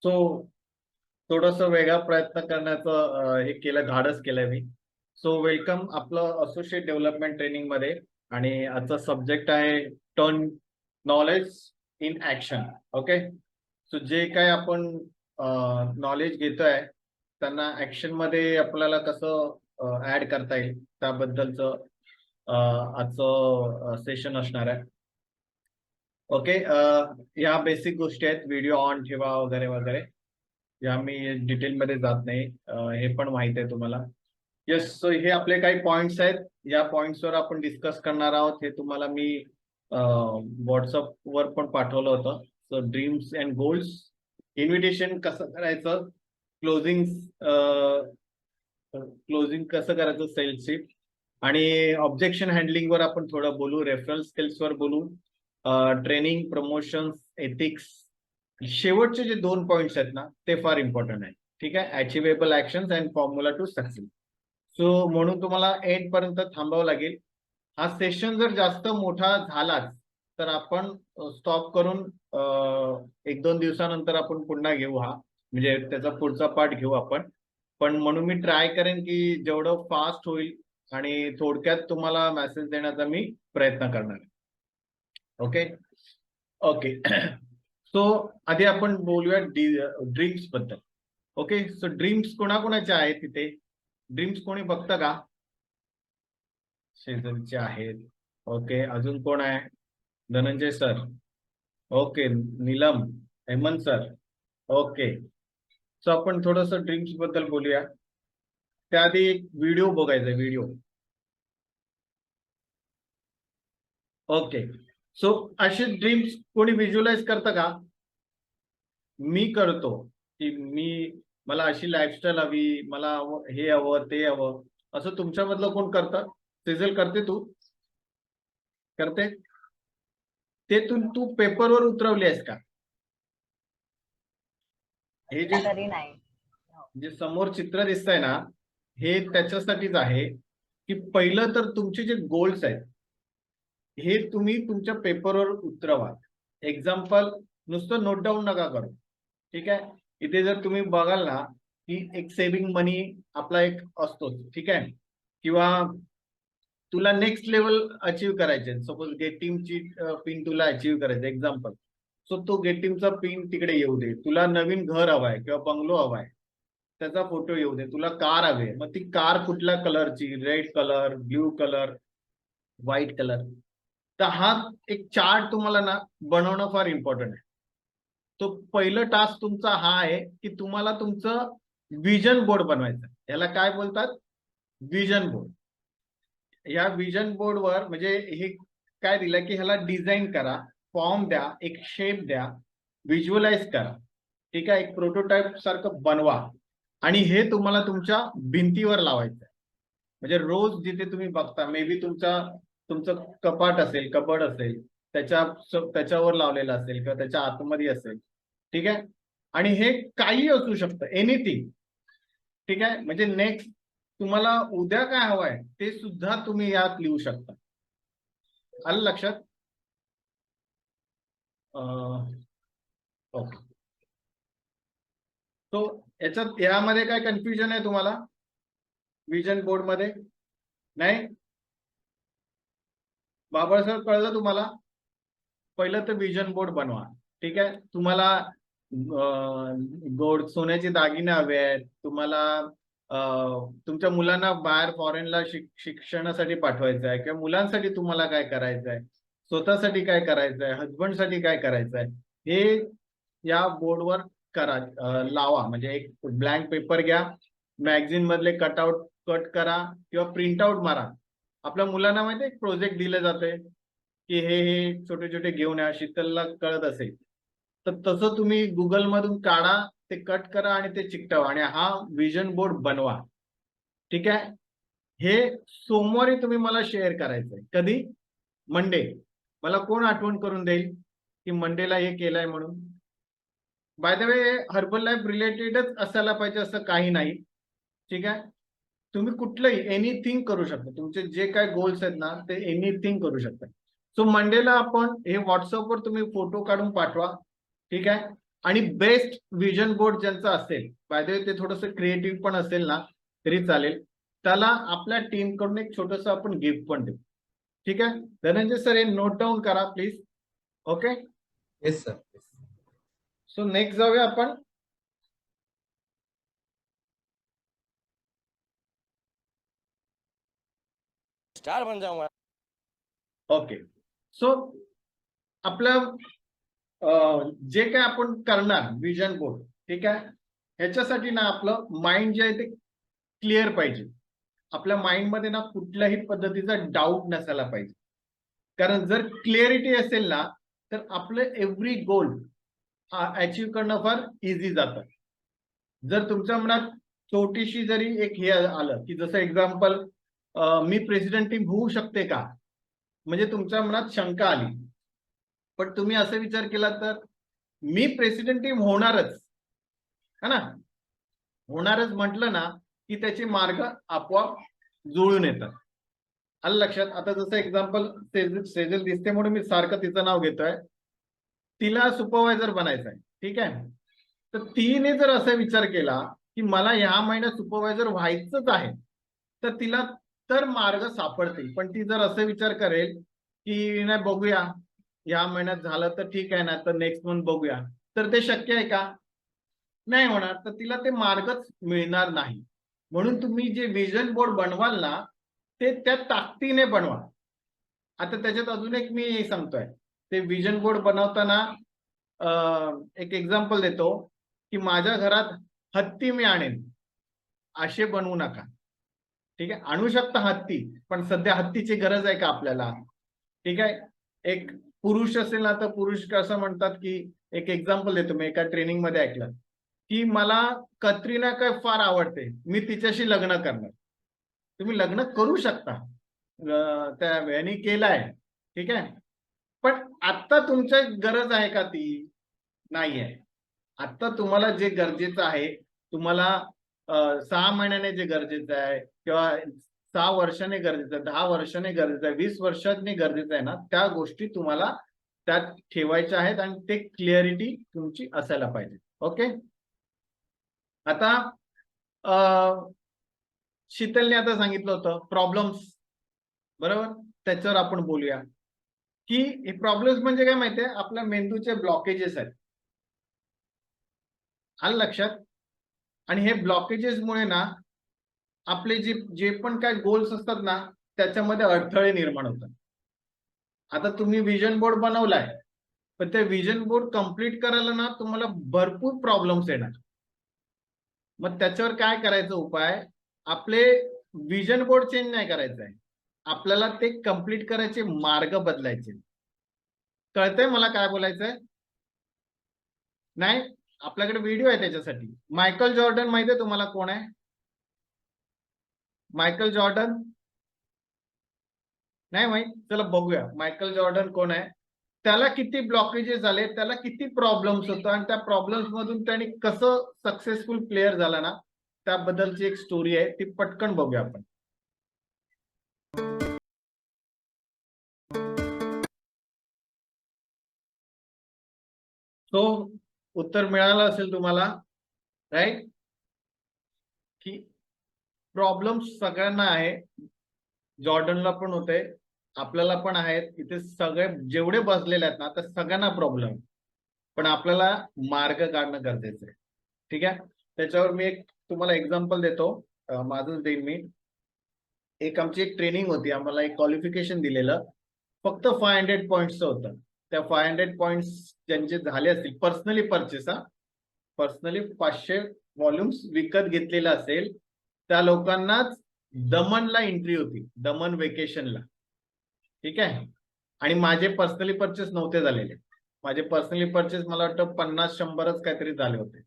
So थोडस वेगळा प्रयत्न करण्याचं हे केलं, धाडस केलंय मी. सो वेलकम आपलं असोसिएट डेव्हलपमेंट ट्रेनिंग मध्ये. आणि आजचा सब्जेक्ट आहे turn knowledge in action. Okay. So जे काय आपण नॉलेज घेतोय त्यांना ऍक्शन मध्ये आपल्याला कसं ऍड करता येईल त्याबद्दलचं आजचं सेशन असणार आहे. ओके. या बेसिक गोष्टी आहेत, व्हिडिओ ऑन ठेवा वगैरे वगैरे, या मी डिटेलमध्ये जात नाही. हे पण माहित आहे तुम्हाला. येस. सो हे आपले काही पॉइंट्स आहेत, या पॉइंट्सवर आपण डिस्कस करणार आहोत. हे तुम्हाला मी व्हॉट्सअपवर पण पाठवलं होतं. So dreams and goals, invitation कसं करायचं, क्लोजिंग क्लोजिंग कसं करायचं, सेल्सशिप, आणि ऑब्जेक्शन हँडलिंगवर आपण थोडं बोलू, रेफरल स्किल्सवर बोलू, ट्रेनिंग, प्रमोशन, एथिक्स. शेवटचे जे 2 पॉइंट्स आहेत ना ते फार इम्पॉर्टंट आहे. ठीक आहे. Achievable actions and formula to success. So म्हणून तुम्हाला एंड पर्यंत थांबावं लागेल. हा सेशन जर जास्त मोठा झालाच तर आपण स्टॉप करून 1-2 दिवसानंतर आपण पुन्हा घेऊ, हा म्हणजे त्याचा पुढचा पार्ट घेऊ आपण. पण म्हणून मी ट्राय करेन की जेवढं फास्ट होईल आणि थोडक्यात तुम्हाला मेसेज देण्याचा मी प्रयत्न करणार आहे. ओके. ओके. सो आधी आपण बोलूया ड्रीम्स बद्दल. ओके. सो ड्रीम्स कोणाकोणाचे आहेत तिथे? ड्रीम्स कोणी बघतं का? शेजारीचे आहेत. ओके. अजून कोण आहे? Dhananjay sir. Okay. Neelam, Hemant sir. Okay. So आपण थोडस ड्रीम्स बद्दल बोलूया. त्याआधी एक व्हिडिओ बघायचा, व्हिडिओ. ओके. सो असे ड्रीम्स कोणी व्हिज्युअलाइज करतं का? मी करतो की मला अशी लाईफस्टाईल हवी, मला हे हवं ते हवं, असं तुमच्यामधलं कोण करतं? सिझल, करते तू? करते? ते तू पेपरवर उतरवली आहेस का? हे जे तरी नाही. जे समोर चित्र दिसतंय ना, हे त्याच्यासाठीच आहे की पहिलं तर तुमचे जे गोल्स आहेत हे तुम्ही तुमच्या पेपरवर उतरवा. एक्झाम्पल, नुसतं नोट डाऊन नका करू. ठीक आहे. इथे जर तुम्ही बघाल ना की एक सेव्हिंग मनी आपला एक असतो, ठीक आहे, किंवा तुला नेक्स्ट लेवल अचीव्ह करायचे, सपोज गेट टीमची पिन तुला अचीव्ह करायचं एक्झाम्पल. सो तो गेट टीमचा पिन तिकडे येऊ दे. तुला नवीन घर हवाय किंवा बंगलो हवाय, त्याचा फोटो येऊ दे. तुला कार हवे, मग ती कार कुठल्या कलरची, red colour, blue colour, white colour. तर हा एक चार्ट तुम्हाला ना बनवणं फार इम्पॉर्टंट आहे. तो पहिलं टास्क तुमचा हा आहे की तुम्हाला तुमचं विजन बोर्ड बनवायचं. याला काय बोलतात? Vision board. या विजन बोर्डवर म्हणजे हे काय दिलं की ह्याला डिझाईन करा, फॉर्म द्या, एक शेप द्या, व्हिज्युअलाइज करा. ठीक आहे. एक प्रोटोटाइप सारखं बनवा आणि हे तुम्हाला तुमच्या भिंतीवर लावायचं. म्हणजे रोज जिथे तुम्ही बघता, मे बी तुमचं कपाट असेल, कबड असेल, त्याच्यावर लावलेलं असेल किंवा त्याच्या आतमध्ये असेल. ठीक आहे. आणि हे काही असू शकतं, एनिथिंग. ठीक आहे. म्हणजे नेक्स्ट तुम्हाला उद्या काय हवंय ते सुद्धा तुम्ही यात लिहू शकता. आलं लक्षात? ओके. तो यामध्ये काय कन्फ्युजन आहे तुम्हाला विजन बोर्ड मध्ये? नाही? बाबळ सर, कळलं तुम्हाला? पहिलं तर विजन बोर्ड बनवा. ठीक आहे. तुम्हाला गोड सोन्याचे दागिने हवे आहेत, तुम्हाला तुमच्या मुलांना बाहेर फॉरेनला शिक्षणासाठी पाठवायचं आहे, किंवा मुलांसाठी तुम्हाला काय करायचं आहे, स्वतःसाठी काय करायचं आहे, हजबंडसाठी काय करायचं आहे, हे या बोर्डवर करा, लावा. म्हणजे एक ब्लँक पेपर घ्या, मॅगझिन मधले कटआउट कट करा किंवा प्रिंट आउट मारा. आपल्या मुलांना माहिती एक प्रोजेक्ट दिले जाते की हे छोटे छोटे घेऊन या, शीतलला कळत असेल तर तसं तुम्ही गुगल मधून काढा, ते कट करा आणि ते चिकटवा आणि हा विजन बोर्ड बनवा. ठीक आहे. हे सोमवारी तुम्ही मला शेअर करायचंय. कधी? मंडे. मला कोण आठवण करून देईल की मंडेला हे केलंय म्हणून? By the way, Herbalife रिलेटेडच असायला पाहिजे असं काही नाही. ठीक आहे. तुम्ही कुठलंही एनिथिंग करू शकता. तुमचे जे काय गोल्स आहेत ना ते एनिथिंग करू शकता. सो मंडेला आपण हे व्हॉट्सअपवर तुम्ही फोटो काढून पाठवा. ठीक आहे. आणि बेस्ट विजन बोर्ड ज्यांचा असेल, बाय द वे ते थोडंसं क्रिएटिव्ह पण असेल ना तरी चालेल, त्याला आपल्या टीम कडून एक छोटस आपण गिफ्ट पण देऊ. ठीक आहे धनंजय सर, हे नोट डाऊन करा please. Okay, yes sir. So next जाऊया आपण. स्टार बन जाऊंगा. ओके, सो आपलं जे काय आपण करणार विजन बोर्ड, ठीक आहे, ह्याच्यासाठी ना आपलं माइंड जे आहे ते क्लिअर पाहिजे. आपल्या माइंड मध्ये ना कुठल्याही पद्धतीचा डाऊट नसायला पाहिजे. कारण जर क्लिअरिटी असेल ना तर आपलं एव्हरी गोल अचीव्ह करणं फार इझी जातं. जर तुमच्या मनात छोटीशी जरी एक हे आलं की जसं एक्झाम्पल मी प्रेसिडेंट टीम होऊ शकते का, म्हणजे तुमच्या मनात शंका आली, पण तुम्ही असा विचार केला तर मी प्रेसिडेंट टीम होणारच है ना, होणारच म्हटलं ना की त्याचे मार्ग आपोआप जुळून येतात. आलं लक्षात. आता जसं एक्झाम्पल सेजल दिसते म्हणून मी सारखं तिचं नाव घेतोय. तिला सुपरवायझर बनायचं आहे, ठीक आहे, तर तिने जर असा विचार केला की मला ह्या महिन्यात सुपरवायझर व्हायचंच आहे, तर तिला तर मार्ग सापडतील. पण ती जर असं विचार करेल की नाही बघूया या महिन्यात झालं तर ठीक आहे ना, तर नेक्स्ट मंथ बघूया, तर ते शक्य आहे का, नाही होणार. तर तिला ते मार्गच मिळणार नाही. म्हणून तुम्ही जे विजन बोर्ड बनवाल ना ते त्या ताकदीने बनवा. आता त्याच्यात अजून एक मी सांगतोय, ते विजन बोर्ड बनवताना एक एक्झाम्पल देतो की माझ्या घरात हत्ती मी आणेन असे बनवू नका. ठीक आहे, आणू शकता हत्ती, पण सध्या हत्तीची गरज आहे का आपल्याला. ठीक आहे, एक पुरुष असेल ना तर पुरुष कसं म्हणतात की, एक एक्झाम्पल देतो मी, एका ट्रेनिंग मध्ये ऐकलं की मला कतरीना कैफ फार आवडते, मी तिच्याशी लग्न करणार. तुम्ही लग्न करू शकता, त्या याने केलाय, ठीक आहे, पण आता तुमच्या गरज आहे का ती, नाही आहे. आता तुम्हाला जे गरजेचं आहे, तुम्हाला 6 महिन्याने जे गरजेचं आहे किंवा 6 वर्षाने गरजेचं आहे, 10 वर्षाने गरजेचं आहे, 20 वर्षांनी गरजेचं आहे ना, त्या गोष्टी तुम्हाला त्यात ठेवायच्या आहेत आणि ते क्लिअरिटी तुमची असायला पाहिजे. ओके, आता शीतलने आता सांगितलं होतं प्रॉब्लेम्स, बरोबर, त्याच्यावर आपण बोलूया की हे प्रॉब्लेम्स म्हणजे काय माहितीये, आपल्या मेंदूचे ब्लॉकेजेस आहेत. आलं लक्षात. आणि हे ब्लॉकेजेसमुळे ना आपले जे जे पण काय गोल्स असतात ना त्याच्यामध्ये अडथळे निर्माण होतात. आता तुम्ही विजन बोर्ड बनवलाय, पण ते विजन बोर्ड कंप्लीट करायला ना तुम्हाला भरपूर प्रॉब्लेम्स येणार. मग त्याच्यावर काय करायचं उपाय, आपले विजन बोर्ड चेंज नाही करायचं आहे, आपल्याला ते कंप्लीट करायचे मार्ग बदलायचे. कळतंय मला काय बोलायचंय, नाही आपल्याकडे व्हिडिओ आहे त्याच्यासाठी. मायकल जॉर्डन माहिती आहे तुम्हाला कोण आहे, मायकल जॉर्डन नाही माहित, चला बघूया मायकल जॉर्डन कोण आहे, त्याला किती ब्लॉकेजेस झाले, त्याला किती प्रॉब्लेम्स होतं आणि त्या प्रॉब्लेम्स मधून त्याने कसं सक्सेसफुल प्लेअर झाला ना, त्याबद्दलची एक स्टोरी आहे, ती पटकन बघूया आपण. तो उत्तर मिळालं असेल तुम्हाला, राईट, की प्रॉब्लेम्स सगळ्यांना आहे, जॉर्डनला पण होते, आपल्याला पण आहेत, इथे सगळे जेवढे बसलेले आहेत ना तर सगळ्यांना प्रॉब्लेम, पण आपल्याला मार्ग काढणं गरजेचं आहे. ठीक आहे, त्याच्यावर मी एक तुम्हाला एक्झाम्पल देतो, माझंच देईन मी. एक आमची एक ट्रेनिंग होती, आम्हाला एक क्वालिफिकेशन दिलेलं, फक्त 500 पॉईंट्सचं होतं. त्या 500 पॉईंट्स ज्यांचे झाले असतील पर्सनली परचेस, पर्सनली 500 व्हॉल्युम्स विकत घेतलेलं असेल त्या लोकांनाच दमनला एंट्री होती, दमन वेकेशनला. ठीक आहे, आणि माझे पर्सनली परचेस नव्हते झालेले, माझे पर्सनली परचेस मला वाटतं 50-100च काहीतरी झाले होते.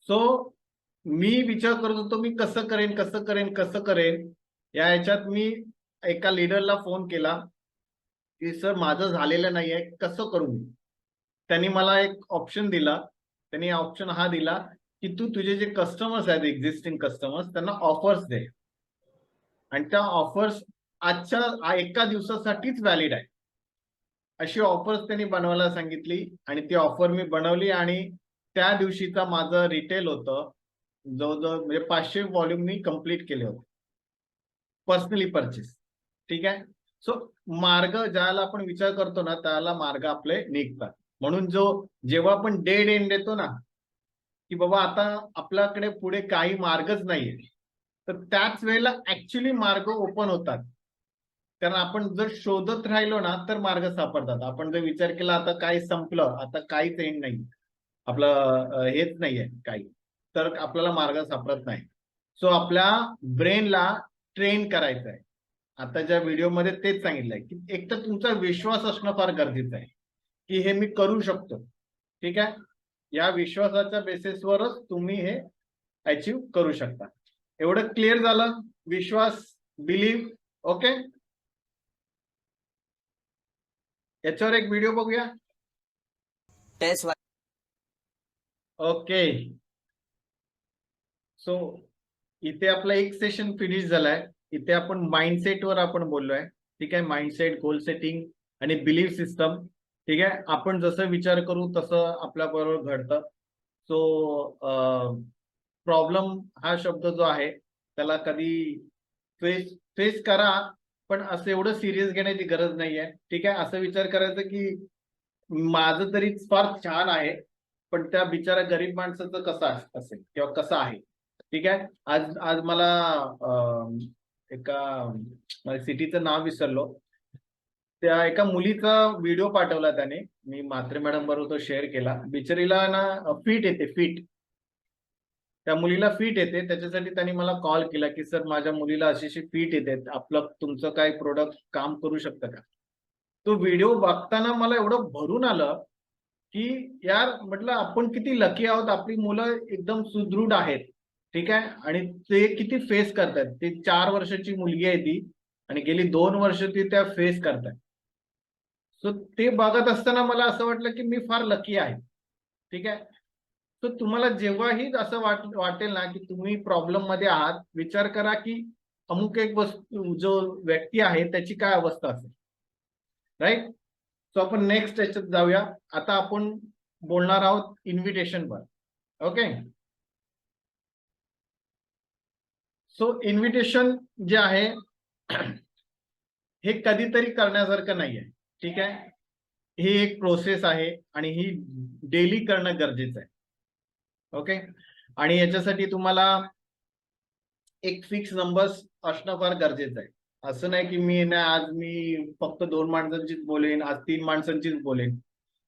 सो मी विचार करत होतो मी कसं करेन या ह्याच्यात मी एका लीडरला फोन केला की सर माझं झालेलं नाहीये, कसं करू मी. त्यांनी मला एक ऑप्शन दिला, त्यांनी ऑप्शन हा दिला की तू तुझे जे कस्टमर्स आहेत, एक्झिस्टिंग कस्टमर्स, त्यांना ऑफर्स दे आणि त्या ऑफर्स आजच्या एका दिवसासाठीच व्हॅलिड आहे. अशी ऑफर्स त्यांनी बनवायला सांगितली आणि ती ऑफर मी बनवली आणि त्या दिवशीचा माझं रिटेल होतं जवळजवळ म्हणजे 500 व्हॉल्यूम मी कम्प्लीट केले होते पर्सनली परचेस. ठीक आहे. सो मार्ग ज्याला आपण विचार करतो ना त्याला मार्ग आपले निघतात. म्हणून जेव्हा आपण डेड एंड येतो ना की बाबा आता आपल्याकडे पुढे काही मार्गच नाहीये, तर त्याच वेळेला ऍक्च्युली मार्ग ओपन होतात. कारण आपण जर शोधत राहिलो ना तर मार्ग सापडतात. आपण जर विचार केला आता काय संपलं, आता काहीच एंड नाही, आपलं हेच नाहीये काही, तर आपल्याला मार्ग सापडत नाही. सो आपल्या ब्रेनला ट्रेन करायचं आहे. आता ज्या व्हिडिओमध्ये तेच सांगितलंय की एक तर तुमचा विश्वास असणं फार गरजेचं आहे की हे मी करू शकतो. ठीक आहे. या विश्वासाच्या बेसिसवरच तुम्ही हे अचीव्ह करू शकता. एवढं क्लिअर झालं? विश्वास, बिलीव्ह. ओके. याच्यावर एक व्हिडिओ बघूया. Taste okay. सो इथे आपला एक सेशन फिनिश झालाय. इथे आपण माइंडसेट वर आपण बोललोय. ठीक आहे. माइंडसेट, गोल सेटिंग आणि बिलीफ सिस्टम. ठीक आहे. आपण जसं विचार करू तसं आपल्या बरोबर घडतं. सो प्रॉब्लेम हा शब्द जो आहे त्याला कधी फेस करा, पण असं एवढं सिरियस घेण्याची गरज नाहीये. ठीक आहे. असं विचार करायचं की माझं तरी फार छान आहे, पण त्या बिचारा गरीब माणसाचं कसं असेल किंवा कसं आहे. ठीक आहे. आज आज मला एका सिटीचं नाव विसरलो, त्या एका मुलीचा व्हिडिओ पाठवला त्याने, मी म्हात्रे मॅडम बरोबर तो शेअर केला. बिचारीला ना फिट येते, फिट. त्या मुलीला फिट येते, त्याच्यासाठी त्यांनी मला कॉल केला की सर माझ्या मुलीला अशी फिट येते, आपलं तुमचं काही प्रोडक्ट काम करू शकतं का. तो व्हिडिओ बघताना मला एवढं भरून आलं की यार म्हटलं आपण किती लकी आहोत, आपली मुलं एकदम सुदृढ आहेत. ठीक आहे. आणि ते किती फेस करतात. ती 4 वर्षाची मुलगी आहे ती आणि गेली 2 वर्ष ती त्या फेस करतात. सो ते बघत असताना मला असं वाटलं की मी फार लकी आहे. ठीक आहे. तर तुम्हाला जेव्हाही असं वाटेल ना की तुम्ही प्रॉब्लेम मध्ये आहात, विचार करा की अमुक एक वस्तू जो व्यक्ती आहे त्याची काय अवस्था असेल. राईट. सो आपण नेक्स्ट याच्यात जाऊया. आता आपण बोलणार आहोत इन्व्हिटेशनवर. ओके. सो इन्व्हिटेशन जे आहे हे कधीतरी करण्यासारखं नाहीये. ठीक आहे. ही एक प्रोसेस आहे आणि ही डेली करणं गरजेचं आहे. ओके. आणि याच्यासाठी तुम्हाला एक फिक्स नंबर्स असणं फार गरजेचं आहे. असं नाही की आज मी फक्त 2 माणसांचीच बोलेन, आज 3 माणसांचीच बोलेन.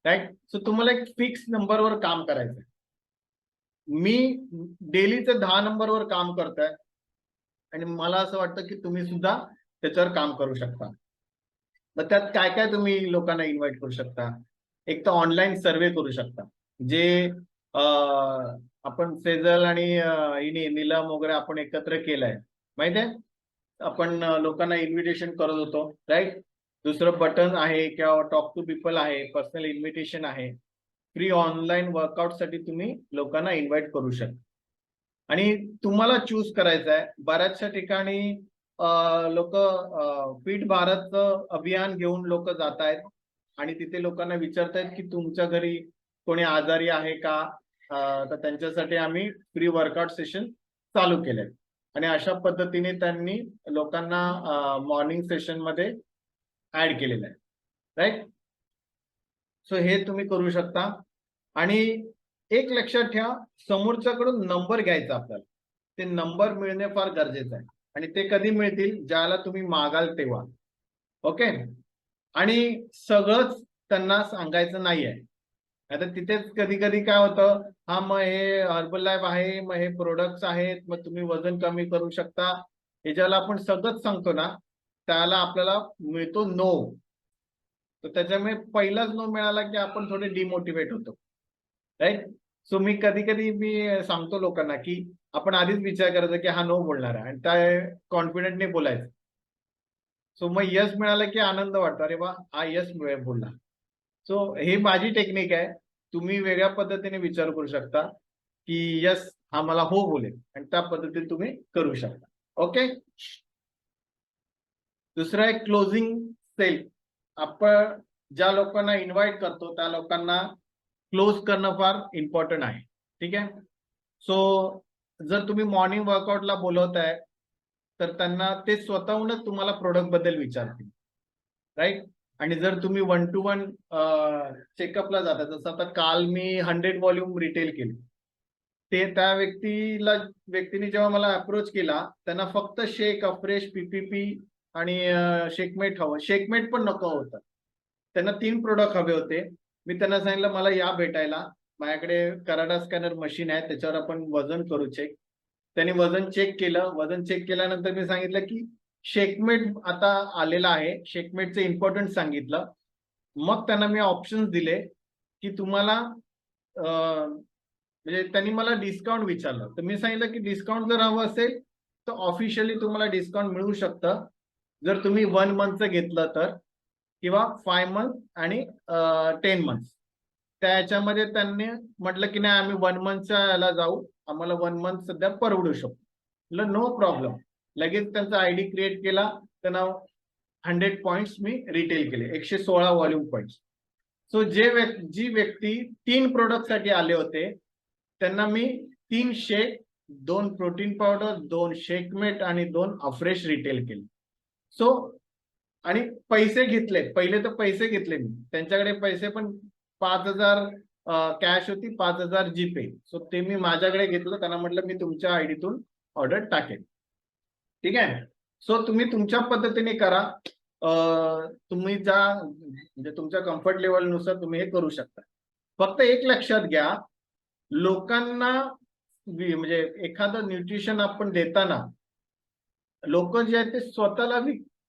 राईट. सो तुम्हाला एक फिक्स नंबरवर काम करायचं आहे. मी डेलीचं 10 नंबरवर काम करतोय आणि मला असं वाटतं की तुम्ही सुद्धा त्याच्यावर काम करू शकता. मग त्यात काय काय तुम्ही लोकांना इन्व्हाइट करू शकता. एक तर ऑनलाईन सर्वे करू शकता, जे आपण सेजल आणि नीलम वगैरे आपण एकत्र केलंय माहित आहे. आपण लोकांना इन्व्हिटेशन करत होतो. राईट. दुसरं बटन आहे किंवा टॉक टू पीपल आहे, पर्सनल इन्व्हिटेशन आहे. फ्री ऑनलाईन वर्कआउट साठी तुम्ही लोकांना इन्व्हाइट करू शकता. आणि तुम्हाला चूज करायचं आहे. बऱ्याचशा ठिकाणी लोक फिट भारतचं अभियान घेऊन लोक जात आहेत आणि तिथे लोकांना विचारतायत की तुमच्या घरी कोणी आजारी आहे का, तर त्यांच्यासाठी आम्ही फ्री वर्कआउट सेशन चालू केले आणि अशा पद्धतीने त्यांनी लोकांना मॉर्निंग सेशन मध्ये ऍड केलेलं आहे. राईट. सो हे तुम्ही करू शकता. आणि एक लक्षात ठेवा, समोरच्याकडून नंबर घ्यायचा आपल्याला. ते नंबर मिळणे फार गरजेचं आहे आणि ते कधी मिळतील, ज्याला तुम्ही मागाल तेव्हा. ओके. आणि सगळंच त्यांना सांगायचं नाहीये. आता तिथेच कधी कधी काय होतं, हा मग हे हर्बल लाईफ आहे, मग हे प्रोडक्ट्स आहेत, मग तुम्ही वजन कमी करू शकता, हे ज्याला आपण सगळंच सांगतो ना त्याला आपल्याला मिळतो नो. तर त्याच्यामुळे पहिलाच नो मिळाला की आपण थोडे डिमोटिवेट होतो. राईट. सो मी कधी मी सांगतो लोकांना की आपण आधीच विचार करायचा की हा नो बोलणार आहे आणि त्या कॉन्फिडेंटने बोलायचं. सो मग यस मिळालं की आनंद वाटतो, अरे वा हा यस बोलला. सो हे माझी टेक्निक आहे. तुम्ही वेगळ्या पद्धतीने विचार करू शकता की यस हा मला हो बोलेल आणि त्या पद्धतीने तुम्ही करू शकता. ओके. दुसरा एक क्लोजिंग सेल. आपण ज्या लोकांना इन्व्हाइट करतो त्या लोकांना क्लोज करणं फार इम्पॉर्टंट आहे. ठीक आहे. सो जर तुम्ही मॉर्निंग वर्कआउटला बोलवताय तर त्यांना ते स्वतःहूनच तुम्हाला प्रोडक्ट बद्दल विचारतील, राईट. आणि जर तुम्ही 1 to 1 चेकअपला जाता, जसं आता काल मी 100 व्हॉल्यूम रिटेल केली, ते त्या व्यक्तीने जेव्हा मला अप्रोच केला, त्यांना फक्त शेक, अफ्रेश, पीपीपी आणि शेकमेट हवं. शेकमेट पण नको होतं, त्यांना 3 प्रोडक्ट हवे होते. मी त्यांना सांगितलं मला या भेटायला, माझ्याकडे कराडा स्कॅनर मशीन आहे, त्याच्यावर आपण वजन करू चेक. त्यांनी वजन चेक केलं. वजन चेक केल्यानंतर मी सांगितलं की शेकमेट आता आलेला आहे, शेकमेटचं इम्पॉर्टन्ट सांगितलं. मग त्यांना मी ऑप्शन्स दिले की तुम्हाला म्हणजे त्यांनी मला डिस्काउंट विचारलं, तर मी सांगितलं की डिस्काउंट जर हवं असेल तर ऑफिशियली तुम्हाला डिस्काउंट मिळू शकतं जर तुम्ही 1 मंथचं घेतलं तर, किंवा 5 मंथ आणि 10 मंथ. त्या ह्याच्यामध्ये त्यांनी म्हटलं की नाही आम्ही 1 मंथच्या याला जाऊ, आम्हाला 1 मंथ सध्या परवडू शकतो. म्हटलं नो प्रॉब्लेम. लगेच त्यांचा आयडी क्रिएट केला, त्यांना 100 पॉइंट्स मी रिटेल केले, 116 व्हॉल्यूम पॉइंट्स. सो जी व्यक्ती 3 प्रोडक्ट साठी आले होते त्यांना मी 3 शेक, 2 प्रोटीन पावडर, 2 शेकमेट आणि 2 अफ्रेश रिटेल केले. सो आणि पैसे घेतले, पहिले तर पैसे घेतले मी त्यांच्याकडे, पैसे पण 5,000 कॅश होती, 5,000 जीपे. सो ते मी माझ्याकडे घेतलं, त्यांना म्हटलं मी तुमच्या आयडीतून ऑर्डर टाकेन. ठीक आहे. सो तुम्ही तुमच्या पद्धतीने करा, तुम्ही ज्या म्हणजे तुमच्या कम्फर्ट लेवलनुसार तुम्ही हे करू शकता. फक्त एक लक्षात घ्या, लोकांना म्हणजे एखादं न्यूट्रिशन आपण देताना लोक जे आहेत ते स्वतःला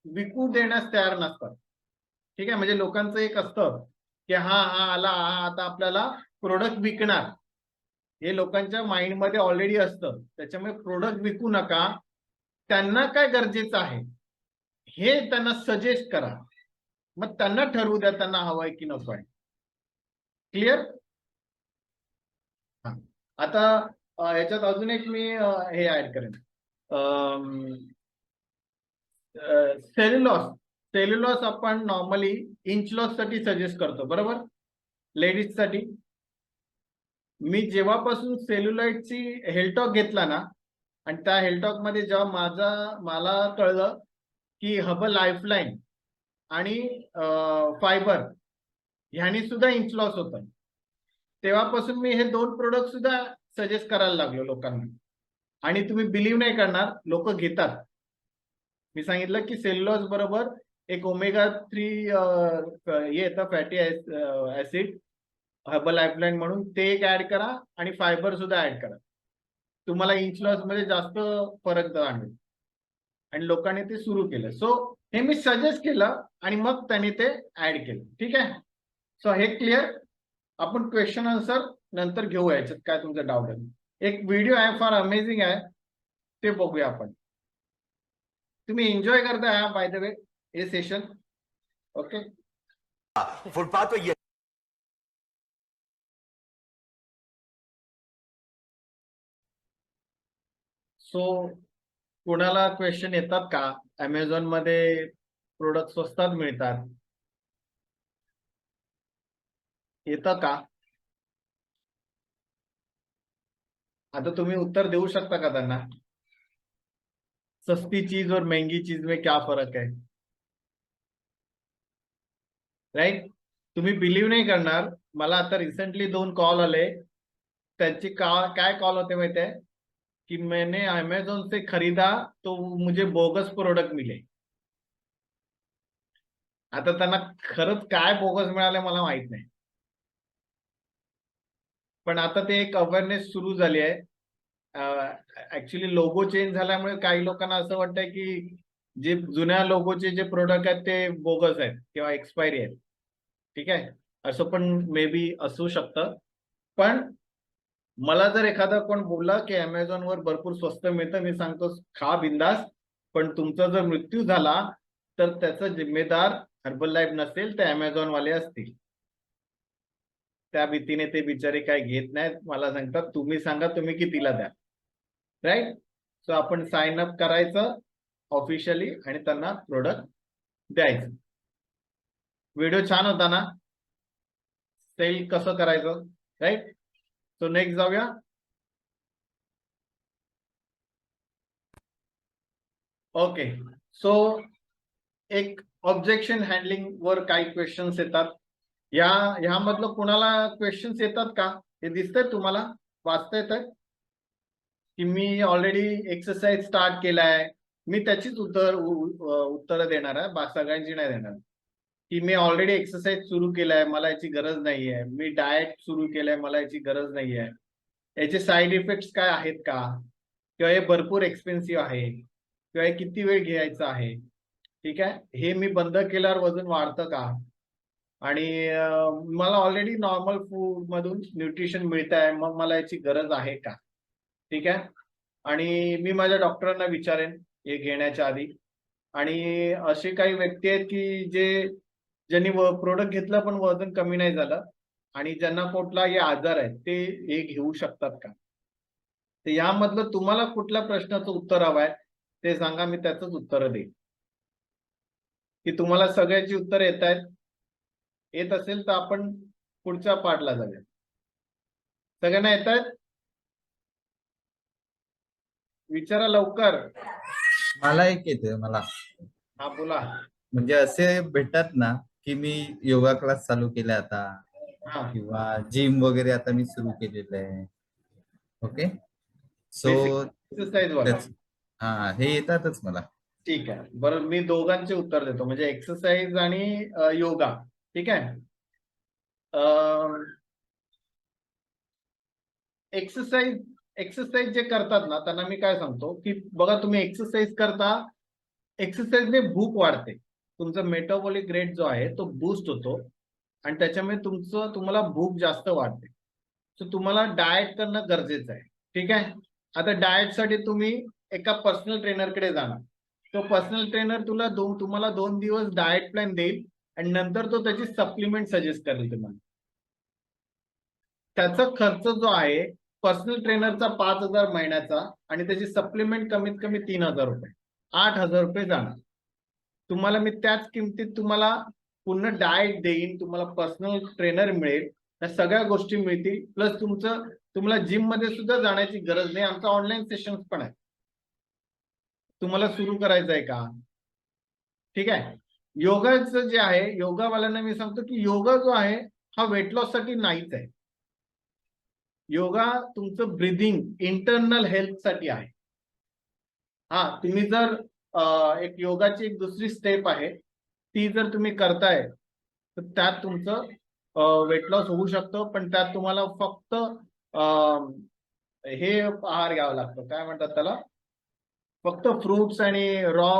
विकू देण्यास तयार नसतात. ठीक आहे. म्हणजे लोकांचं एक असतं की हा आला, हा आता आपल्याला प्रोडक्ट विकणार, हे लोकांच्या माइंडमध्ये ऑलरेडी असतं. त्याच्यामुळे प्रोडक्ट विकू नका. त्यांना काय गरजेचं आहे हे त्यांना सजेस्ट करा, मग त्यांना ठरवू द्या त्यांना हवंय की नको आहे. क्लिअर. आता याच्यात अजून एक मी हे ऍड करेन, सेल्युलॉस. सेल्युलॉस आपण नॉर्मली इंच लॉस साठी सजेस्ट करतो, बरोबर, लेडीज साठी. मी जेव्हापासून सेल्युलाइटची हेल्टॉक घेतला ना, आणि त्या हेल्टॉक मध्ये जेव्हा मला कळलं की हर्बल लाईफलाईन आणि फायबर ह्यानी सुद्धा इंच लॉस होतं, तेव्हापासून मी हे 2 प्रोडक्ट सुद्धा सजेस्ट करायला लागलो लोकांना. आणि तुम्ही बिलीव्ह नाही करणार, लोक घेतात. मी सांगितलं की सेल्युलॉज बरोबर एक ओमेगा 3 हे येतं, फॅटी ऍसिड, हर्बल लाईफलाईन म्हणून, ते एक ऍड करा आणि फायबर सुद्धा ऍड करा, तुम्हाला इंच लॉस मध्ये जास्त फरक जाणवेल. आणि लोकांनी ते सुरू केलं. सो हे मी सजेस्ट केलं आणि मग त्यांनी ते ऍड केलं. ठीक आहे. सो हे क्लिअर. आपण क्वेश्चन आन्सर नंतर घेऊ, याच्यात काय तुमचा डाऊट आहे. एक व्हिडिओ आहे फार अमेझिंग आहे, ते बघूया आपण. तुम्ही एन्जॉय करताय बाय द वे हे सेशन. ओके. फुटपाथ पे ये सो कोणाला क्वेश्चन येतात का? अमेझॉन मध्ये प्रोडक्ट स्वस्तात मिळतात, येतं का? आता तुम्ही उत्तर देऊ शकता का त्यांना? सस्ती चीज और महंगी चीज में क्या फरक है, राईट. तुम्ही बिलीव्ह नाही करणार, मला आता रिसेंटली 2 कॉल आले. त्यांची काय कॉल होते माहिती आहे कि मैंने अमेजोन से खरीदा तो मुझे बोगस प्रोडक्ट मिले. आता त्यांना खरंच काय बोगस मिळाले मला माहित नाही, पण आता ते एक अवेअरनेस सुरू झाली आहे. ऍक्च्युली लोगो चेंज झाल्यामुळे काही लोकांना असं वाटतंय की जे जुन्या लोगोचे जे प्रोडक्ट आहेत ते बोगस आहेत किंवा एक्सपायरी आहेत. ठीक आहे. असं पण मे बी असू शकतं. पण मला जर एखादा कोण बोलला की अमेझॉन वर भरपूर स्वस्त मिळतं, मी सांगतो खा बिंदास, पण तुमचा जर मृत्यू झाला तर त्याचा जिम्मेदार हर्बल लाईफ नसेल, ते अमेझॉन वाले असतील. त्या भीतीने ते बिचारे काय घेत नाहीत. मला सांगतात तुम्ही सांगा तुम्ही कितीला द्या, राईट. सो आपण साइन अप करायचं ऑफिशियली आणि त्यांना प्रोडक्ट द्यायचं. व्हिडिओ छान होता ना? सेल कसं करायचं, राईट? सो नेक्स्ट जाऊया. ओके, सो एक ऑब्जेक्शन हँडलिंग वर काही क्वेश्चन्स येतात. ह्यामधलं कुणाला क्वेश्चन्स येतात का? हे दिसतंय तुम्हाला, वाचता येत आहे की मी ऑलरेडी एक्सरसाइज स्टार्ट केलाय? मी त्याचीच उत्तर देणार आहे, सगळ्यांची नाही देणार. की मी ऑलरेडी एक्सरसाइज सुरू केलाय, मला याची गरज नाहीये. मी डाएट सुरू केलाय, मला याची गरज नाहीये. याचे साईड इफेक्ट्स काय आहेत का, किंवा हे भरपूर एक्सपेन्सिव्ह आहे, किंवा हे किती वेळ घ्यायचं आहे, ठीक आहे, हे मी बंद केल्यावर वजन वाढतं का, आणि मला ऑलरेडी नॉर्मल फूड मधून न्यूट्रिशन मिळत आहे, मग मला याची गरज आहे का, ठीक आहे. आणि मी माझ्या डॉक्टरांना विचारेन हे घेण्याच्या आधी. आणि असे काही व्यक्ती आहेत की ज्यांनी प्रोडक्ट घेतलं पण वजन कमी नाही झालं, आणि ज्यांना कुठलाही आजार आहे ते हे घेऊ शकतात का. तर यामधलं तुम्हाला कुठल्या प्रश्नाचं उत्तर हवं आहे ते सांगा, मी त्याचंच उत्तर देईन. की तुम्हाला सगळ्याची उत्तर येत आहेत? येत असेल तर आपण पुढच्या पार्टला जाऊया. सगळ्यांना येत आहेत? विचारा लवकर. मला एक येते मला. हा बोला. म्हणजे असे भेटतात ना की मी योगा क्लास चालू केला आता, हा, किंवा जिम वगैरे आता मी सुरू केलेलं आहे. ओके, सो एक्सरसाइज वाला. हा, हे येतातच मला. ठीक आहे, बरं, मी दोघांचे उत्तर देतो, म्हणजे एक्सरसाइज आणि योगा. ठीक आहे. एक्सरसाइज जे करतात ना त्यांना मी काय सांगतो की बघा, तुम्ही एक्सरसाइज करता, एक्सरसाइजने भूक वाढते, तुमचा मेटाबॉलिक रेट जो आहे तो बूस्ट होतो, आणि त्याच्यामुळे तुम्हाला भूक जास्त वाढते. सो तुम्हाला डाएट करणं गरजेचं आहे. ठीक आहे. आता डाएटसाठी तुम्ही एका पर्सनल ट्रेनरकडे जाणार. तो पर्सनल ट्रेनर तुम्हाला 2 दिवस डाएट प्लॅन देईल, आणि नंतर तो त्याची सप्लिमेंट सजेस्ट करेल तुम्हाला. त्याचा खर्च जो आहे पर्सनल ट्रेनरचा 5,000 महिन्याचा, आणि त्याची सप्लिमेंट कमीत कमी 3,000 रुपये, 8,000 रुपये जाणार. तुम्हाला मी त्याच किमतीत तुम्हाला पूर्ण डाएट देईन, तुम्हाला पर्सनल ट्रेनर मिळेल, त्या सगळ्या गोष्टी मिळतील, प्लस तुम्हाला जिम मध्ये सुद्धा जाण्याची गरज नाही. आमचा ऑनलाईन सेशन्स पण आहे. तुम्हाला सुरू करायचं आहे का? ठीक आहे. योगाचं जे आहे, योगावाल्यांना मी सांगतो की योगा जो आहे हा वेट लॉस साठी नाहीच आहे. योगा तुमचं ब्रीदिंग, इंटरनल हेल्थ साठी आहे. हा, तुम्ही जर एक योगाची एक दुसरी स्टेप आहे, ती जर तुम्ही करताय तर त्यात तुमचं वेट लॉस होऊ शकतं, पण त्यात तुम्हाला फक्त हे आहार घ्यावा लागतो, काय म्हणतात त्याला, फक्त फ्रुट्स आणि रॉ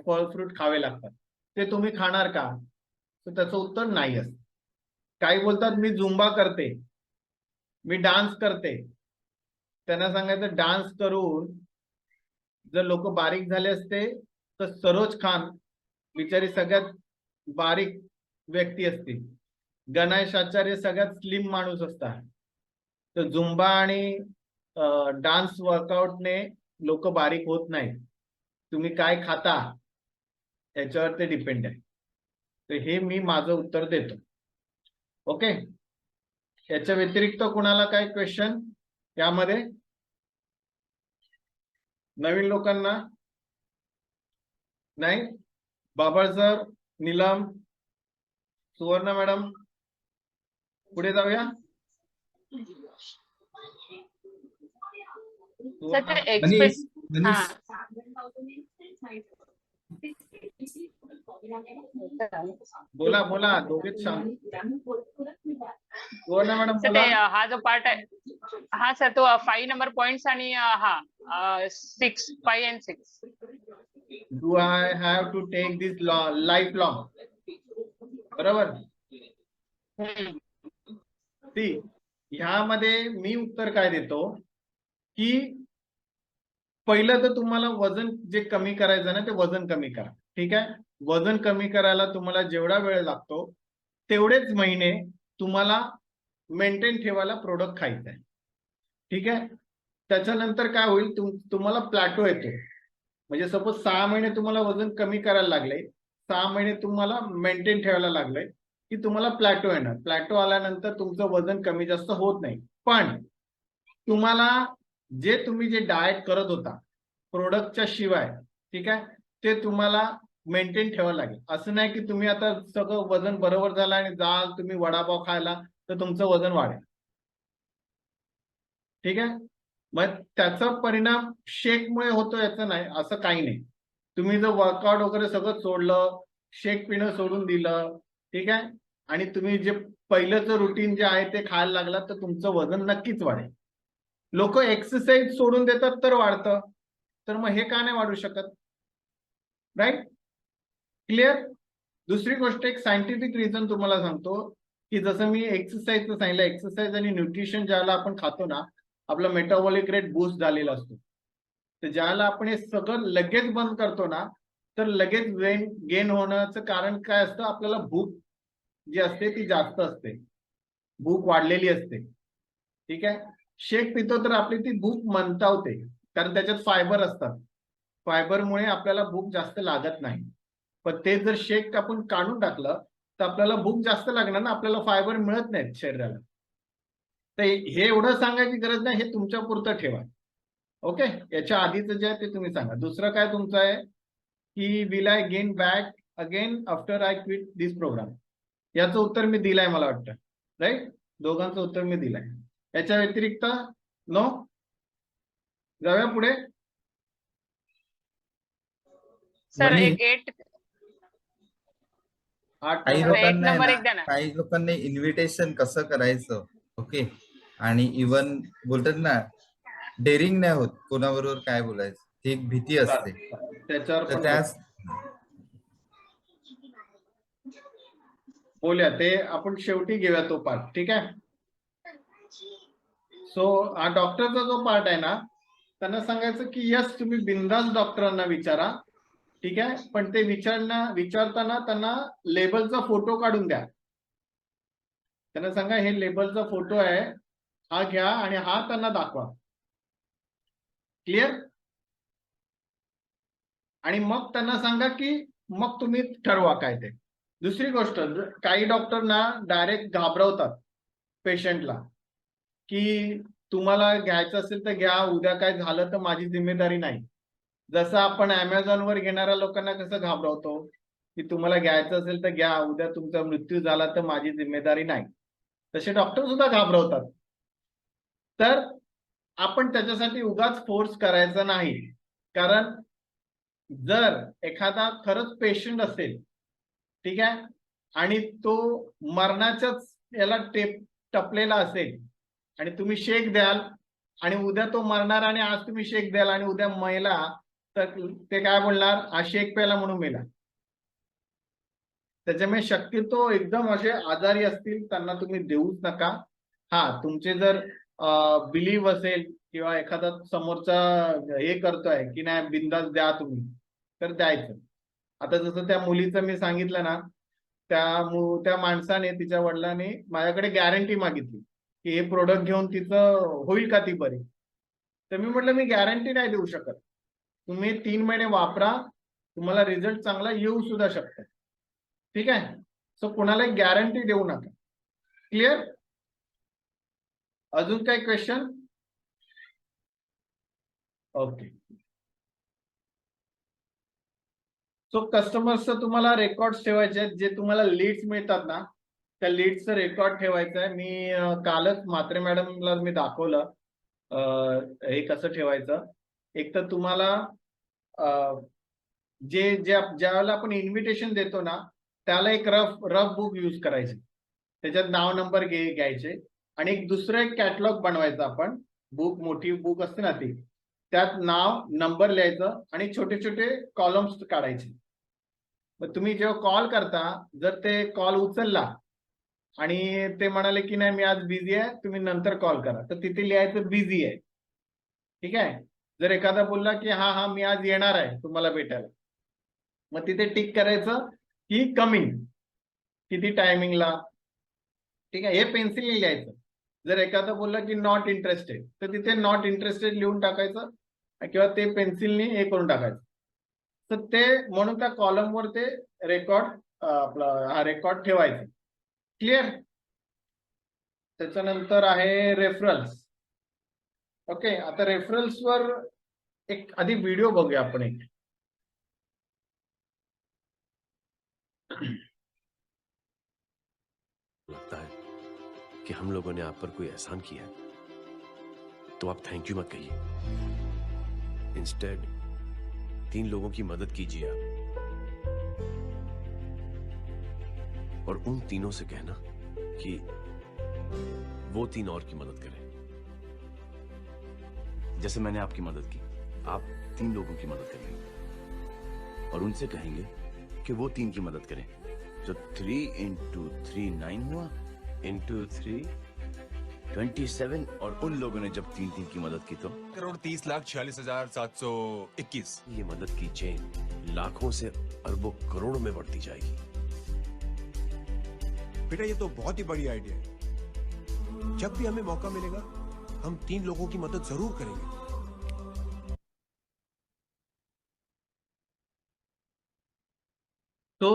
फळ फ्रूट खावे लागतात. ते तुम्ही खाणार का? तर त्याचं उत्तर नाही असतं. काही बोलतात मी झुंबा करते, मी डान्स करते. त्यांना सांगायचं डान्स करून जर लोक बारीक झाले असते तर सरोज खान बिचारी सगळ्यात बारीक व्यक्ती असते, गणेश आचार्य सगळ्यात स्लिम माणूस असतात. तर झुंबा आणि डान्स वर्कआउटने लोक बारीक होत नाही. तुम्ही काय खाता त्याच्यावर ते डिपेंड आहे. तर हे मी माझं उत्तर देतो. ओके. याच्या व्यतिरिक्त कुणाला काय क्वेश्चन यामध्ये? नवीन लोकांना नाही? बाबळ सर, नीलम, सुवर्णा मॅडम, पुढे जाऊया. सर ते एक्सप्रेस बोला बोला, दोघेच सांग. सुवर्णा मॅडम सर ते हा जो पार्ट आहे, हा सर तो 5 नंबर पॉइंट्स आणि हा 6, 5 and 6. Do I have to take this lifelong? बरोबर. ती ह्यामध्ये मी उत्तर काय देतो की पहिलं तर तुम्हाला वजन जे कमी करायचं ना ते वजन कमी करा. ठीक आहे. वजन कमी करायला तुम्हाला जेवढा वेळ लागतो तेवढेच महिने तुम्हाला मेंटेन ठेवायला प्रोडक्ट खायचं आहे. ठीक आहे. त्याच्यानंतर काय होईल, तुम्हाला प्लॅटो येतो. म्हणजे सपोज 6 महिने तुम्हाला वजन कमी करायला लागले, 6 महिने तुम्हाला मेंटेन ठेवायला लागलंय की तुम्हाला प्लॅटो येणार. प्लॅटो आल्यानंतर तुमचं वजन कमी जास्त होत नाही. पण तुम्हाला तुम्ही जे डाएट करत होता प्रोडक्टच्या शिवाय, ठीक आहे, ते तुम्हाला मेंटेन ठेवावं लागेल. असं नाही की तुम्ही आता सगळं वजन बरोबर झालं आणि जाल तुम्ही वडापाव खायला तर तुमचं वजन वाढेल. ठीक आहे, मग त्याचा परिणाम शेकमुळे होतो याचं नाही, असं काही नाही. तुम्ही जर वर्कआउट वगैरे सगळं सोडलं, शेक पिणं सोडून दिलं, ठीक आहे, आणि तुम्ही जे पहिलंच रुटीन जे आहे ते खायला लागला तर तुमचं वजन नक्कीच वाढेल. लोक एक्सरसाइज सोडून देतात तर वाढतं, तर मग हे का नाही वाढू शकत? Right, clear. दुसरी गोष्ट, एक सायंटिफिक रिझन तुम्हाला सांगतो की जसं मी एक्सरसाइजचं सांगितलं, एक्सरसाइज आणि न्यूट्रिशन ज्याला आपण खातो ना, आपला मेटाबॉलिक रेट बूस्ट झालेला असतो. तर ज्याला आपण हे सगळं लगेच बंद करतो ना, तर लगेच वेट गेन होण्याचं कारण काय असतं? आपल्याला भूक जी असते ती जास्त असते, भूक वाढलेली असते. ठीक आहे, शेक पितो तर आपली ती भूक मंदावते, कारण त्याच्यात फायबर असतात. फायबरमुळे आपल्याला भूक जास्त लागत नाही. पण ते जर शेक आपण काढून टाकलं तर आपल्याला भूक जास्त लागणार ना, आपल्याला फायबर मिळत नाहीत शरीराला. तर हे एवढं सांगायची गरज नाही, हे तुमच्या पुरतं ठेवा. ओके, याच्या आधीचं जे आहे ते तुम्ही सांगा. दुसरं काय तुमचं आहे की will I gain back again after I quit this programme? याचं उत्तर मी दिलंय मला वाटतं. राईट, दोघांचं उत्तर मी दिलंय. याच्या व्यतिरिक्त नो. जाऊया पुढे. सर म्हणे एक 8 काही सर, एक लोकांना आहे नंबर ना, एक द्या ना. काही लोकांना इन्व्हिटेशन कसं करायचं, ओके, आणि इवन बोलतात ना, डेअरिंग नाही होत कोणाबरोबर काय बोलायचं, ती एक भीती असते. त्याच्यावर तर पण त्याच बोलूया, ते आपण शेवटी घेऊया तो पार्ट. ठीक आहे. सो हा डॉक्टरचा जो पार्ट आहे ना, त्यांना सांगायचं की यस तुम्ही बिंदास डॉक्टरांना विचारा, ठीक आहे, पण ते विचारताना त्यांना लेबलचा फोटो काढून द्या. त्यांना सांगा हे लेबलचा फोटो आहे, हा घ्या आणि हा त्यांना दाखवा. क्लिअर. आणि मग त्यांना सांगा की मग तुम्ही ठरवा काय ते. दुसरी गोष्ट, काही डॉक्टर ना डायरेक्ट घाबरवतात पेशंटला की तुम्हाला घ्यायचं असेल तर घ्या, उद्या काय झालं तर माझी जिम्मेदारी नाही. जसं आपण अमेझॉनवर घेणाऱ्या लोकांना कसं घाबरवतो की तुम्हाला घ्यायचं असेल तर घ्या, उद्या तुमचा मृत्यू झाला तर माझी जिम्मेदारी नाही, तसे डॉक्टर सुद्धा घाबरवतात. तर आपण त्याच्यासाठी उगाच फोर्स करायचा नाही. कारण जर एखादा खरंच पेशंट असेल, ठीक आहे, आणि तो मरणाच्याच याला टपलेला असेल आणि तुम्ही शेक द्याल आणि उद्या तो मरणार आणि आज तुम्ही शेक द्याल आणि उद्या मेला, तर ते काय बोलणार? हा शेक प्याला म्हणून मेला. त्याच्यामुळे शक्यतो एकदम असे आजारी असतील त्यांना तुम्ही देऊच नका. हा, तुमचे जर बिलीव्ह असेल किंवा एखादा समोरचा हे करतोय की नाही बिंदास द्या तुम्ही, तर द्यायचं. आता जसं त्या मुलीचं मी सांगितलं ना, त्या माणसाने, तिच्या वडिलांनी माझ्याकडे गॅरंटी मागितली की हे प्रोडक्ट घेऊन तिचं होईल का ती बरी. तर मी म्हटलं मी गॅरंटी नाही देऊ शकत, तुम्ही 3 महिने वापरा, तुम्हाला रिझल्ट चांगला येऊ सुद्धा शकतो. ठीक आहे, सो कोणालाही गॅरंटी देऊ नका. क्लिअर. अजून काही क्वेश्चन? ओके. सो कस्टमर्सचं तुम्हाला रेकॉर्ड ठेवायचे आहेत. जे तुम्हाला लीड्स मिळतात ना, त्या लीड्सचं रेकॉर्ड ठेवायचं आहे. मी कालच म्हात्रे मॅडमला मी दाखवलं हे कसं ठेवायचं. एक तर तुम्हाला ज्यावेळेला आपण इन्व्हिटेशन देतो ना, त्याला एक रफ बुक यूज करायचे, त्याच्यात नाव नंबर घ्यायचे आणि एक दुसरं एक कॅटलॉग बनवायचं आपण. बुक, मोठी बुक असते ना ती, त्यात नाव नंबर लिहायचं आणि छोटे छोटे कॉलम्स काढायचे. मग तुम्ही जेव्हा कॉल करता, जर ते कॉल उचलला आणि ते म्हणाले की नाही मी आज बिझी आहे, तुम्ही नंतर कॉल करा, तर तिथे लिहायचं बिझी आहे. ठीक आहे. जर एखादा बोलला की हा हा मी आज येणार आहे तुम्हाला भेटायला, मग तिथे टिक करायचं की कमिंग, किती टायमिंगला. ठीक आहे, हे पेन्सिलने लिहायचं. जर एखादा बोलला की नॉट इंटरेस्टेड, तर तिथे नॉट इंटरेस्टेड लिहून टाकायचं किंवा ते पेन्सिलने हे करून टाकायचं. तर ते म्हणून त्या कॉलमवर ते रेकॉर्ड आपला हा रेकॉर्ड ठेवायचा. क्लिअर. त्याच्यानंतर आहे रेफरन्स. ओके, आता रेफरन्सवर एक आधी व्हिडिओ बघूया आपण एक. लगता है कि हम लोगों ने आप पर कोई एहसान किया है तो आप थैंक यू मत कहिए, इंस्टेड 3 लोगों की मदद कीजिए आप, और उन तीनों से कहना कि वो 3 और की मदद करें। जैसे मैंने आपकी मदद की, आप 3 लोगों की मदद करेंगे और उनसे कहेंगे कि वो 3 की मदद करें। तो 3 into 3 9 हुआ, into 3 27, और उन लोगों ने जब 3 की मदद की तो ₹3,46,721। ये मदद की चेन लाखों से अरबों करोड़ों में बढ़ती जाएगी। बेटा ये तो बहुत ही बड़ी आइडिया है। जब भी हमें मौका मिलेगा हम 3 लोगों की मदद जरूर करेंगे। तो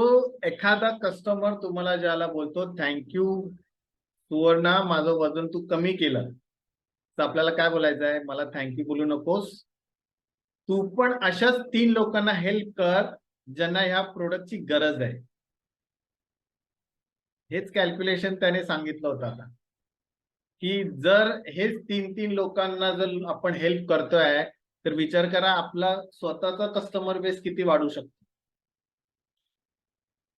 एखादा कस्टमर तुम्हाला ज्याला बोलतो थँक्यू सुवर्णा, माझं वजन तू कमी केलं, तर आपल्याला काय बोलायचं आहे, मला थँक्यू बोलू नकोस, तू पण अशाच 3 लोकांना हेल्प कर ज्यांना ह्या प्रोडक्टची गरज आहे. हेच कॅल्क्युलेशन त्याने सांगितलं होतं आता, की जर हेच 3 लोकांना जर आपण हेल्प करतोय तर विचार करा आपला स्वतःचा कस्टमर बेस किती वाढू शकतो.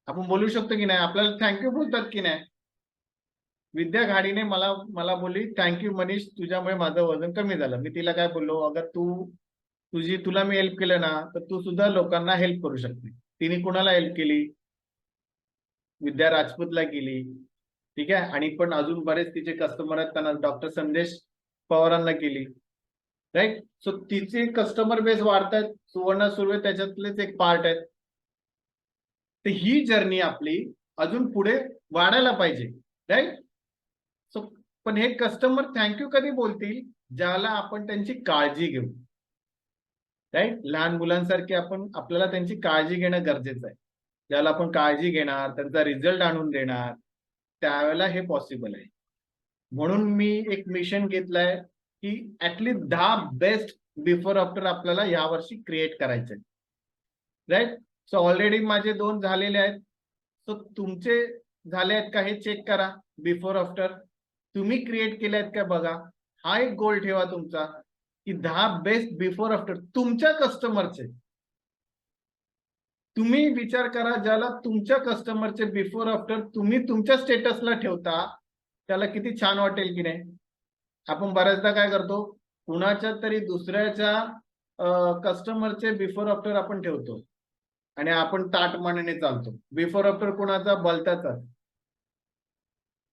आपण बोलू शकतो की नाही, आपल्याला थँक्यू बोलतात की नाही. विद्या घाडीने मला बोलली थँक्यू मनीष, तुझ्यामुळे माझं वजन कमी झालं. मी तिला काय बोललो, अगर तुला मी हेल्प केलं ना तर तू सुद्धा लोकांना हेल्प करू शकते. तिने कुणाला हेल्प केली, विद्या राजपूतला केली. ठीक आहे, आणि पण अजून बरेच तिचे कस्टमर आहेत, त्यांना डॉक्टर संदेश पवारांना केली. राईट. सो तिचे कस्टमर बेस वाढतात, सुवर्णा सुर्वे त्याच्यातलेच एक पार्ट आहेत. तर ही जर्नी आपली अजून पुढे वाढायला पाहिजे. राईट. सो पण हे कस्टमर थँक्यू कधी बोलतील, ज्याला आपण त्यांची काळजी घेऊ. राईट. लहान मुलांसारखी आपल्याला त्यांची काळजी घेणं गरजेचं आहे. ज्याला आपण काळजी घेणार, त्यांचा रिझल्ट आणून देणार, त्यावेळेला हे पॉसिबल आहे. म्हणून मी एक मिशन घेतलंय की ऍटलीस्ट 10 बेस्ट बिफोर आफ्टर आपल्याला यावर्षी क्रिएट करायचे. राईट. सो ऑलरेडी माझे 2 झालेले आहेत. सो तुमचे झाले आहेत का हे चेक करा. बिफोर आफ्टर तुम्ही क्रिएट केले आहेत का बघा. हा एक गोल ठेवा तुमचा की 10 बेस्ट बिफोर आफ्टर तुमच्या कस्टमरचे. तुम्ही विचार करा, ज्याला तुमच्या कस्टमरचे बिफोर आफ्टर तुम्ही तुमच्या स्टेटसला ठेवता त्याला किती छान वाटेल की नाही. आपण बऱ्याचदा काय करतो, कुणाच्या तरी दुसऱ्याच्या कस्टमरचे बिफोर आफ्टर आपण ठेवतो आणि आपण ताटमानेने चालतो. बिफोर आफ्टर कुणाचा, भलताचा.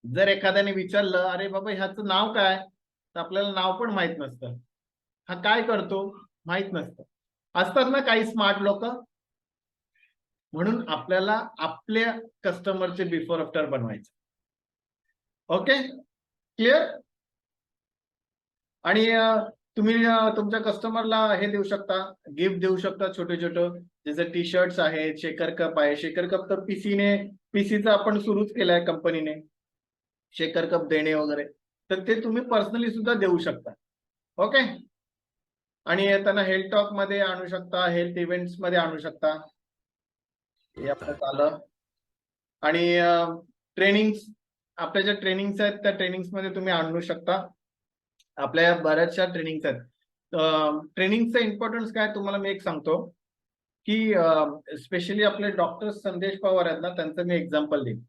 जर एखाद्याने विचारलं अरे बाबा ह्याचं नाव काय, तर आपल्याला नाव पण माहित नसतं. हा काय करतो माहित नसतं. असतात ना काही स्मार्ट लोक. म्हणून आपल्याला आपल्या कस्टमरचे बिफोर आफ्टर बनवायचे. Okay, clear. आणि तुम्ही तुमच्या कस्टमरला हे देऊ शकता, गिफ्ट देऊ शकता छोटे छोटे, जसे टी शर्ट्स आहेत, शेकर कप आहे. शेकर कप तर पीसीचा आपण सुरूच केलाय कंपनीने, शेकर कप देणे वगैरे. तर ते तुम्ही पर्सनली सुद्धा देऊ शकता. ओके. आणि त्यांना हेल्थ टॉक मध्ये आणू शकता, हेल्थ इव्हेंट्स मध्ये आणू शकता. हे आपलं आलं. आणि ट्रेनिंग्स, आपल्या ज्या ट्रेनिंग्स आहेत त्या ट्रेनिंग्स मध्ये तुम्ही आणू शकता. आपल्या बऱ्याचशा ट्रेनिंग्स आहेत. ट्रेनिंगचा इम्पॉर्टन्स काय तुम्हाला मी एक सांगतो की स्पेशली आपले डॉक्टर संदेश पवार आहेत ना, त्यांचं मी एक्झाम्पल देईन.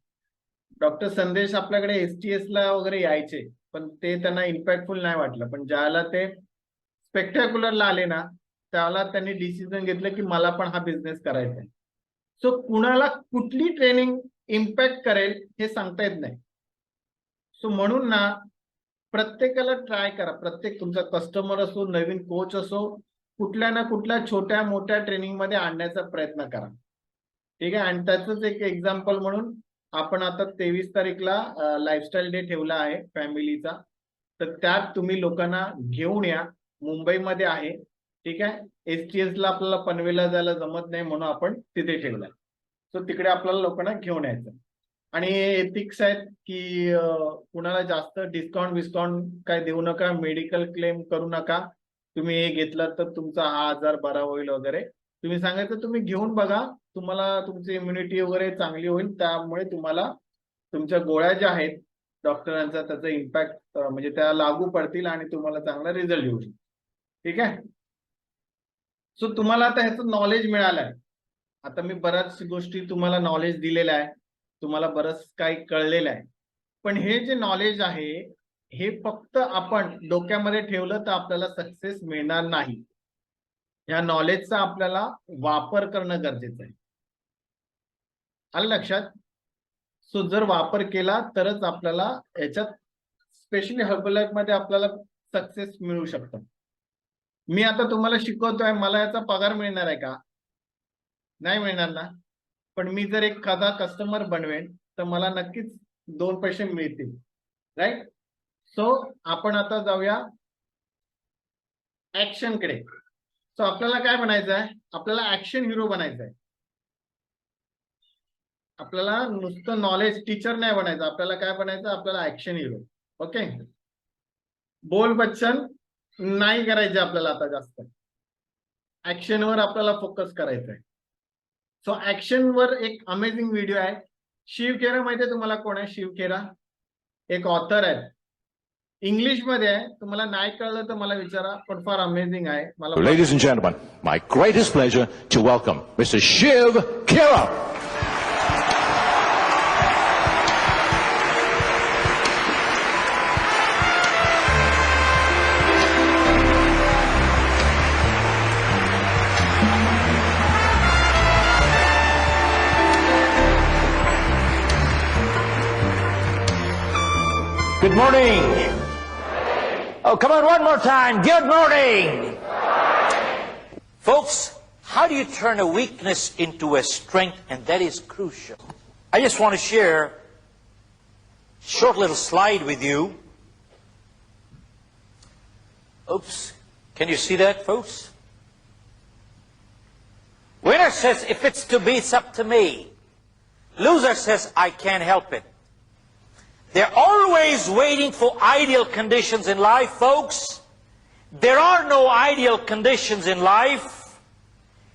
डॉक्टर संदेश आपल्याकडे STS ला वगैरे यायचे, पण ते त्यांना इम्पॅक्टफुल नाही वाटलं. पण ज्याला ते स्पेक्टॅक्युलरला आले ना, त्याला त्यांनी डिसिजन घेतलं की मला पण हा बिझनेस करायचा आहे. सो कुणाला कुठली ट्रेनिंग इम्पॅक्ट करेल हे सांगता येत नाही. सो म्हणून ना प्रत्येकाला ट्राय करा. प्रत्येक तुमचा कस्टमर असो, नवीन कोच असो, कुठल्या ना कुठल्या छोट्या मोठ्या ट्रेनिंग मध्ये आणण्याचा प्रयत्न करा. ठीक आहे. आणि त्याचंच एक एक्झाम्पल म्हणून आपण आता 23 तारीखला लाईफस्टाईल डे ठेवला आहे फॅमिलीचा. तर त्यात तुम्ही लोकांना घेऊन या. मुंबईमध्ये आहे. ठीक आहे. STS ला आपल्याला पनवेलला जायला जमत नाही म्हणून आपण तिथे ठेवलाय. सो तिकडे आपल्याला लोकांना घेऊन यायचं. आणि एथिक्स आहेत की कुणाला जास्त डिस्काउंट काय देऊ नका, मेडिकल क्लेम करू नका. तुम्ही हे घेतलं तर तुमचा हा आजार बरा होईल वगैरे. तुम्ही सांगायचं तुम्ही घेऊन बघा, तुम्हाला तुमची इम्युनिटी वगैरे चांगली होईल, त्यामुळे तुम्हाला तुमच्या गोळ्या ज्या आहेत डॉक्टरांचा त्याचा इम्पॅक्ट म्हणजे त्या लागू पडतील आणि तुम्हाला चांगला रिझल्ट येऊ शकतो. ठीक आहे. सो तुम्हाला आता ह्याचं नॉलेज मिळालंय. आता मी बऱ्याच गोष्टी तुम्हाला नॉलेज दिलेलं आहे, तुम्हाला बरंच काही कळलेलं आहे. पण हे जे नॉलेज आहे हे फक्त आपण डोक्यामध्ये ठेवलं तर आपल्याला सक्सेस मिळणार नाही. या नॉलेजचा आपल्याला वापर करणं गरजेचं आहे. आलं लक्षात? सो जर वापर केला तरच आपल्याला याच्यात स्पेशली हर्बल लाईफ मध्ये आपल्याला सक्सेस मिळू शकतं. मी आता तुम्हाला शिकवतोय, मला याचा पगार मिळणार आहे का? नाही मिळणार ना. पण मी जर एखादा कस्टमर बनवेन तर मला नक्कीच 2 पैसे मिळतील. राईट. सो आपण आता जाऊया ऍक्शन कडे. सो आपल्याला काय बनायचं आहे? आपल्याला ऍक्शन हिरो बनायचं आहे. आपल्याला नुसतं नॉलेज टीचर नाही बनायचं, आपल्याला काय बनायचं? आपल्याला ऍक्शन हिरो. ओके. बोल बच्चन नाही करायचे आपल्याला आता जास्त. ऍक्शनवर आपल्याला फोकस करायचा आहे. सो ऍक्शनवर एक अमेझिंग व्हिडिओ आहे. शिव खेरा माहितीये तुम्हाला कोण आहे? शिव खेरा एक ऑथर आहे, इंग्लिश मध्ये आहे. तुम्हाला नाही कळलं तर मला विचारा, पण फार अमेझिंग आहे. मला Ladies and gentlemen, my greatest pleasure to welcome Mr. Shiv Khera. Good morning. Oh, come on, one more time. Good morning. Folks, how do you turn a weakness into a strength? And that is crucial. I just want to share a short little slide with you. Oops. Can you see that, folks? Winner says, if it's to be, it's up to me. Loser says, I can't help it. They're always waiting for ideal conditions in life, folks. There are no ideal conditions in life.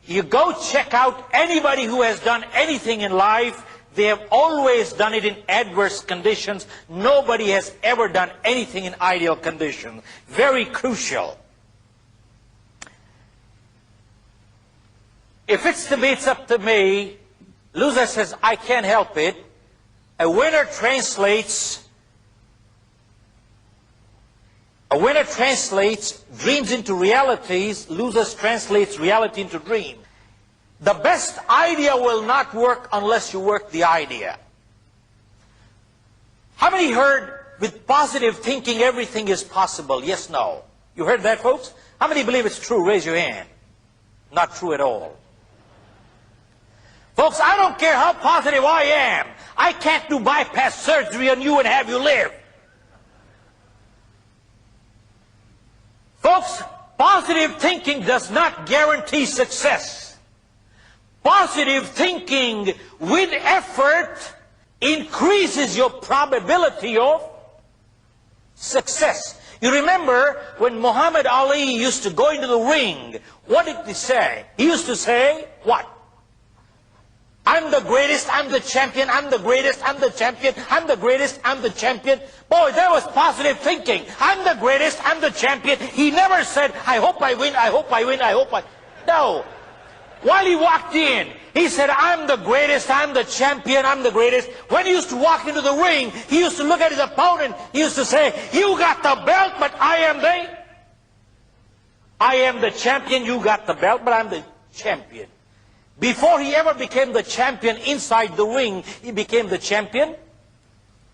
You go check out anybody who has done anything in life. They have always done it in adverse conditions. Nobody has ever done anything in ideal conditions. Very crucial. If it's to be, it's up to me. Loser says, I can't help it. A winner translates dreams into realities. Losers translates reality into dream. The best idea will not work unless you work the idea. How many heard with positive thinking everything is possible? Yes, no. You heard that, folks? How many believe it's true? Raise your hand. Not true at all. Folks, I don't care how positive I am. I can't do bypass surgery on you and have you live. Folks, positive thinking does not guarantee success. Positive thinking with effort increases your probability of success. You remember when Muhammad Ali used to go into the ring, what did he say? He used to say, what? I'm the greatest, I'm the champion, I'm the greatest, I'm the champion, I'm the greatest, I'm the champion. Boy, that was positive thinking. I'm the greatest, I'm the champion. He never said, I hope I win, I hope I win, I hope I... No. While he walked in, he said, I'm the greatest, I'm the champion, I'm the greatest. When he used to walk into the ring, he used to look at his opponent, he used to say, you got the belt, but I am the champion, you got the belt, but I'm the champion. Before he ever became the champion inside the ring, he became the champion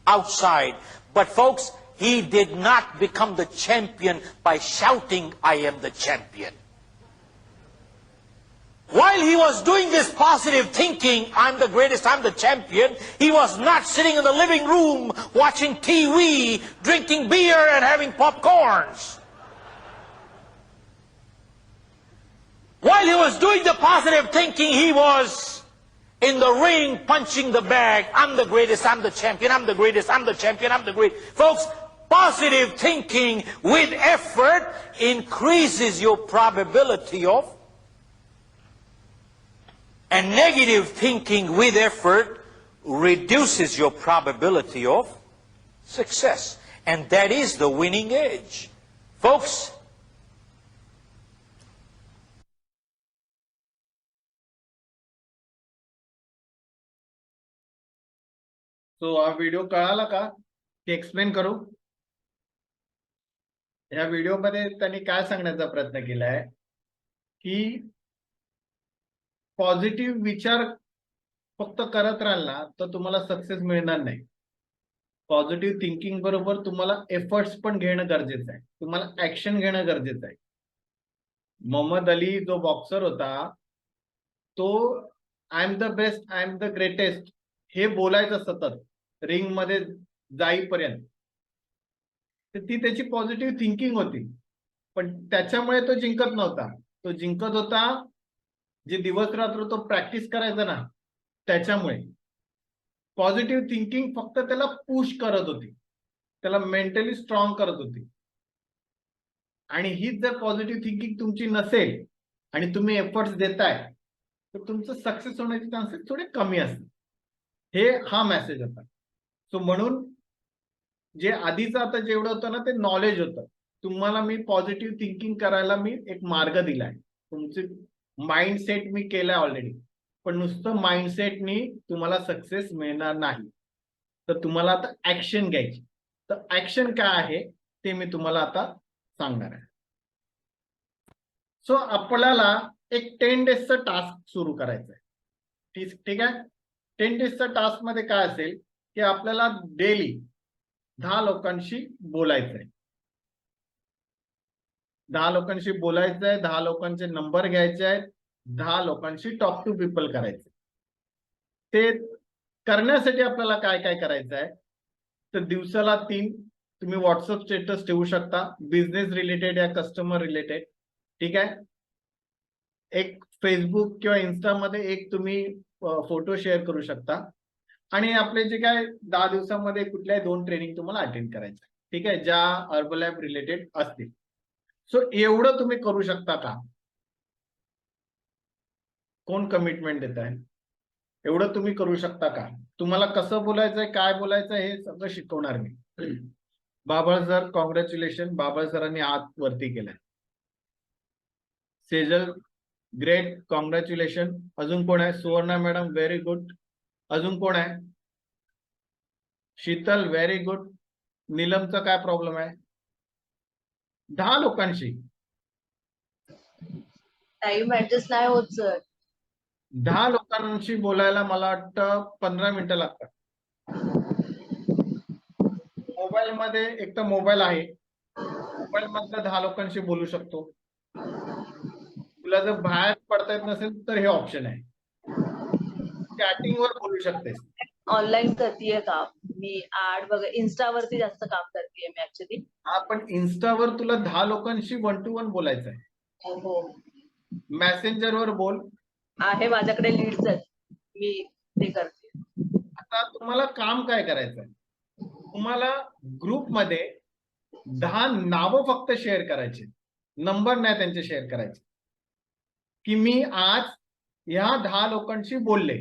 outside. But folks, he did not become the champion by shouting, I am the champion. While he was doing this positive thinking, I'm the greatest, I'm the champion, he was not sitting in the living room watching TV, drinking beer and having popcorns. While he was doing the positive thinking, he was in the ring punching the bag. I'm the greatest, I'm the champion, I'm the greatest, I'm the champion, I'm the great. Folks, positive thinking with effort increases your probability of, and negative thinking with effort reduces your probability of success. And that is the winning edge. Folks, so हा video कळाला का? की explain करू? या व्हिडिओमध्ये त्यांनी काय सांगण्याचा प्रयत्न केलाय की पॉझिटिव्ह विचार फक्त करत राहाल ना तर तुम्हाला सक्सेस मिळणार नाही. पॉझिटिव्ह थिंकिंग बरोबर तुम्हाला एफर्ट्स पण घेणं गरजेचं आहे, तुम्हाला ऍक्शन घेणं गरजेचं आहे. मोहम्मद अली जो बॉक्सर होता तो I am the best, I am the greatest हे बोलायचं सतत रिंग मध्ये जाईपर्यंत. तर ती त्याची पॉझिटिव्ह थिंकिंग होती, पण त्याच्यामुळे तो जिंकत नव्हता. तो जिंकत होता जे दिवस रात्र तो प्रॅक्टिस करायचा ना त्याच्यामुळे. पॉझिटिव्ह थिंकिंग फक्त त्याला पुश करत होती, त्याला मेंटली स्ट्रॉंग करत होती. आणि हीच जर पॉझिटिव्ह थिंकिंग तुमची नसेल आणि तुम्ही एफर्ट्स देताय तर तुमचं सक्सेस होण्याचे चान्सेस थोडे कमी असतात. हे हा मेसेज होता. सो म्हणून जे आधीचं आता जेवढं होतं ना ते नॉलेज होतं. तुम्हाला मी पॉझिटिव्ह थिंकिंग करायला मी एक मार्ग दिलाय. तुमचे माइंडसेट मी केलाय ऑलरेडी, पण नुसतं माइंडसेटनी तुम्हाला सक्सेस मिळणार नाही. तर तुम्हाला आता ऍक्शन घ्यायची. तर ऍक्शन काय आहे ते मी तुम्हाला आता सांगणार आहे. सो आपल्याला एक 10 डेजचं टास्क सुरू करायचं आहे. ठीक आहे. 10 डेजच्या टास्क मध्ये काय असेल की आपल्याला डेली 10 लोकांशी बोलायचंय. 10 लोकांशी बोलायचंय, 10 लोकांचे नंबर घ्यायचे आहेत, 10 लोकांशी टॉक टू पीपल करायचे. ते करण्यासाठी आपल्याला काय काय करायचं आहे तर दिवसाला 3 तुम्ही व्हॉट्सअप स्टेटस ठेवू शकता, बिझनेस रिलेटेड या कस्टमर रिलेटेड. ठीक आहे. एक फेसबुक किंवा इन्स्टामध्ये एक तुम्ही फोटो शेअर करू शकता. आणि आपले जे काय 10 दिवसामध्ये कुठल्याही 2 ट्रेनिंग तुम्हाला अटेंड करायचं. ठीक आहे, ज्या हर्बलॅब रिलेटेड असतील. सो एवढं तुम्ही करू शकता का? कोण कमिटमेंट देत आहे? एवढं तुम्ही करू शकता का? तुम्हाला कसं बोलायचंय, काय बोलायचंय हे सगळं शिकवणार मी. बाबळ सर, कॉंग्रॅच्युलेशन. बाबळ सरांनी हात वरती केलाय. Sejal, great, congratulation. अजून कोण आहे? Suvarna madam, very good. अजून कोण आहे? Sheetal, very good. नीलमचा काय प्रॉब्लेम आहे? 10 लोकांशी. टाइम ऍडजस्ट नाही होत सर. 10 लोकांशी बोलायला मला वाटतं 15 मिनिटं लागतात. मोबाईल मध्ये एक तर मोबाईल आहे, मोबाईल मधल्या 10 लोकांशी बोलू शकतो. तुला जर बाहेर पडता येत नसेल तर हे ऑप्शन आहे, चॅटिंग वर बोलू शकतेस. ऑनलाईन करतेय काम मी. ऍड वगैरे इन्स्टावरती जास्त काम करतेय मी ऍक्च्युली. हा, पण इन्स्टावर तुला 10 लोकांशी 1 to 1 बोलायचं आहे. हो, मेसेंजर वर बोल. आहे माझ्याकडे लीड्स आहेत, मी ते करते. आता तुम्हाला काम काय करायचं आहे? तुम्हाला ग्रुपमध्ये 10 नावं फक्त शेअर करायचे, नंबर नाही त्यांचे शेअर करायचे. की मी आज ह्या 10 लोकांशी बोलले.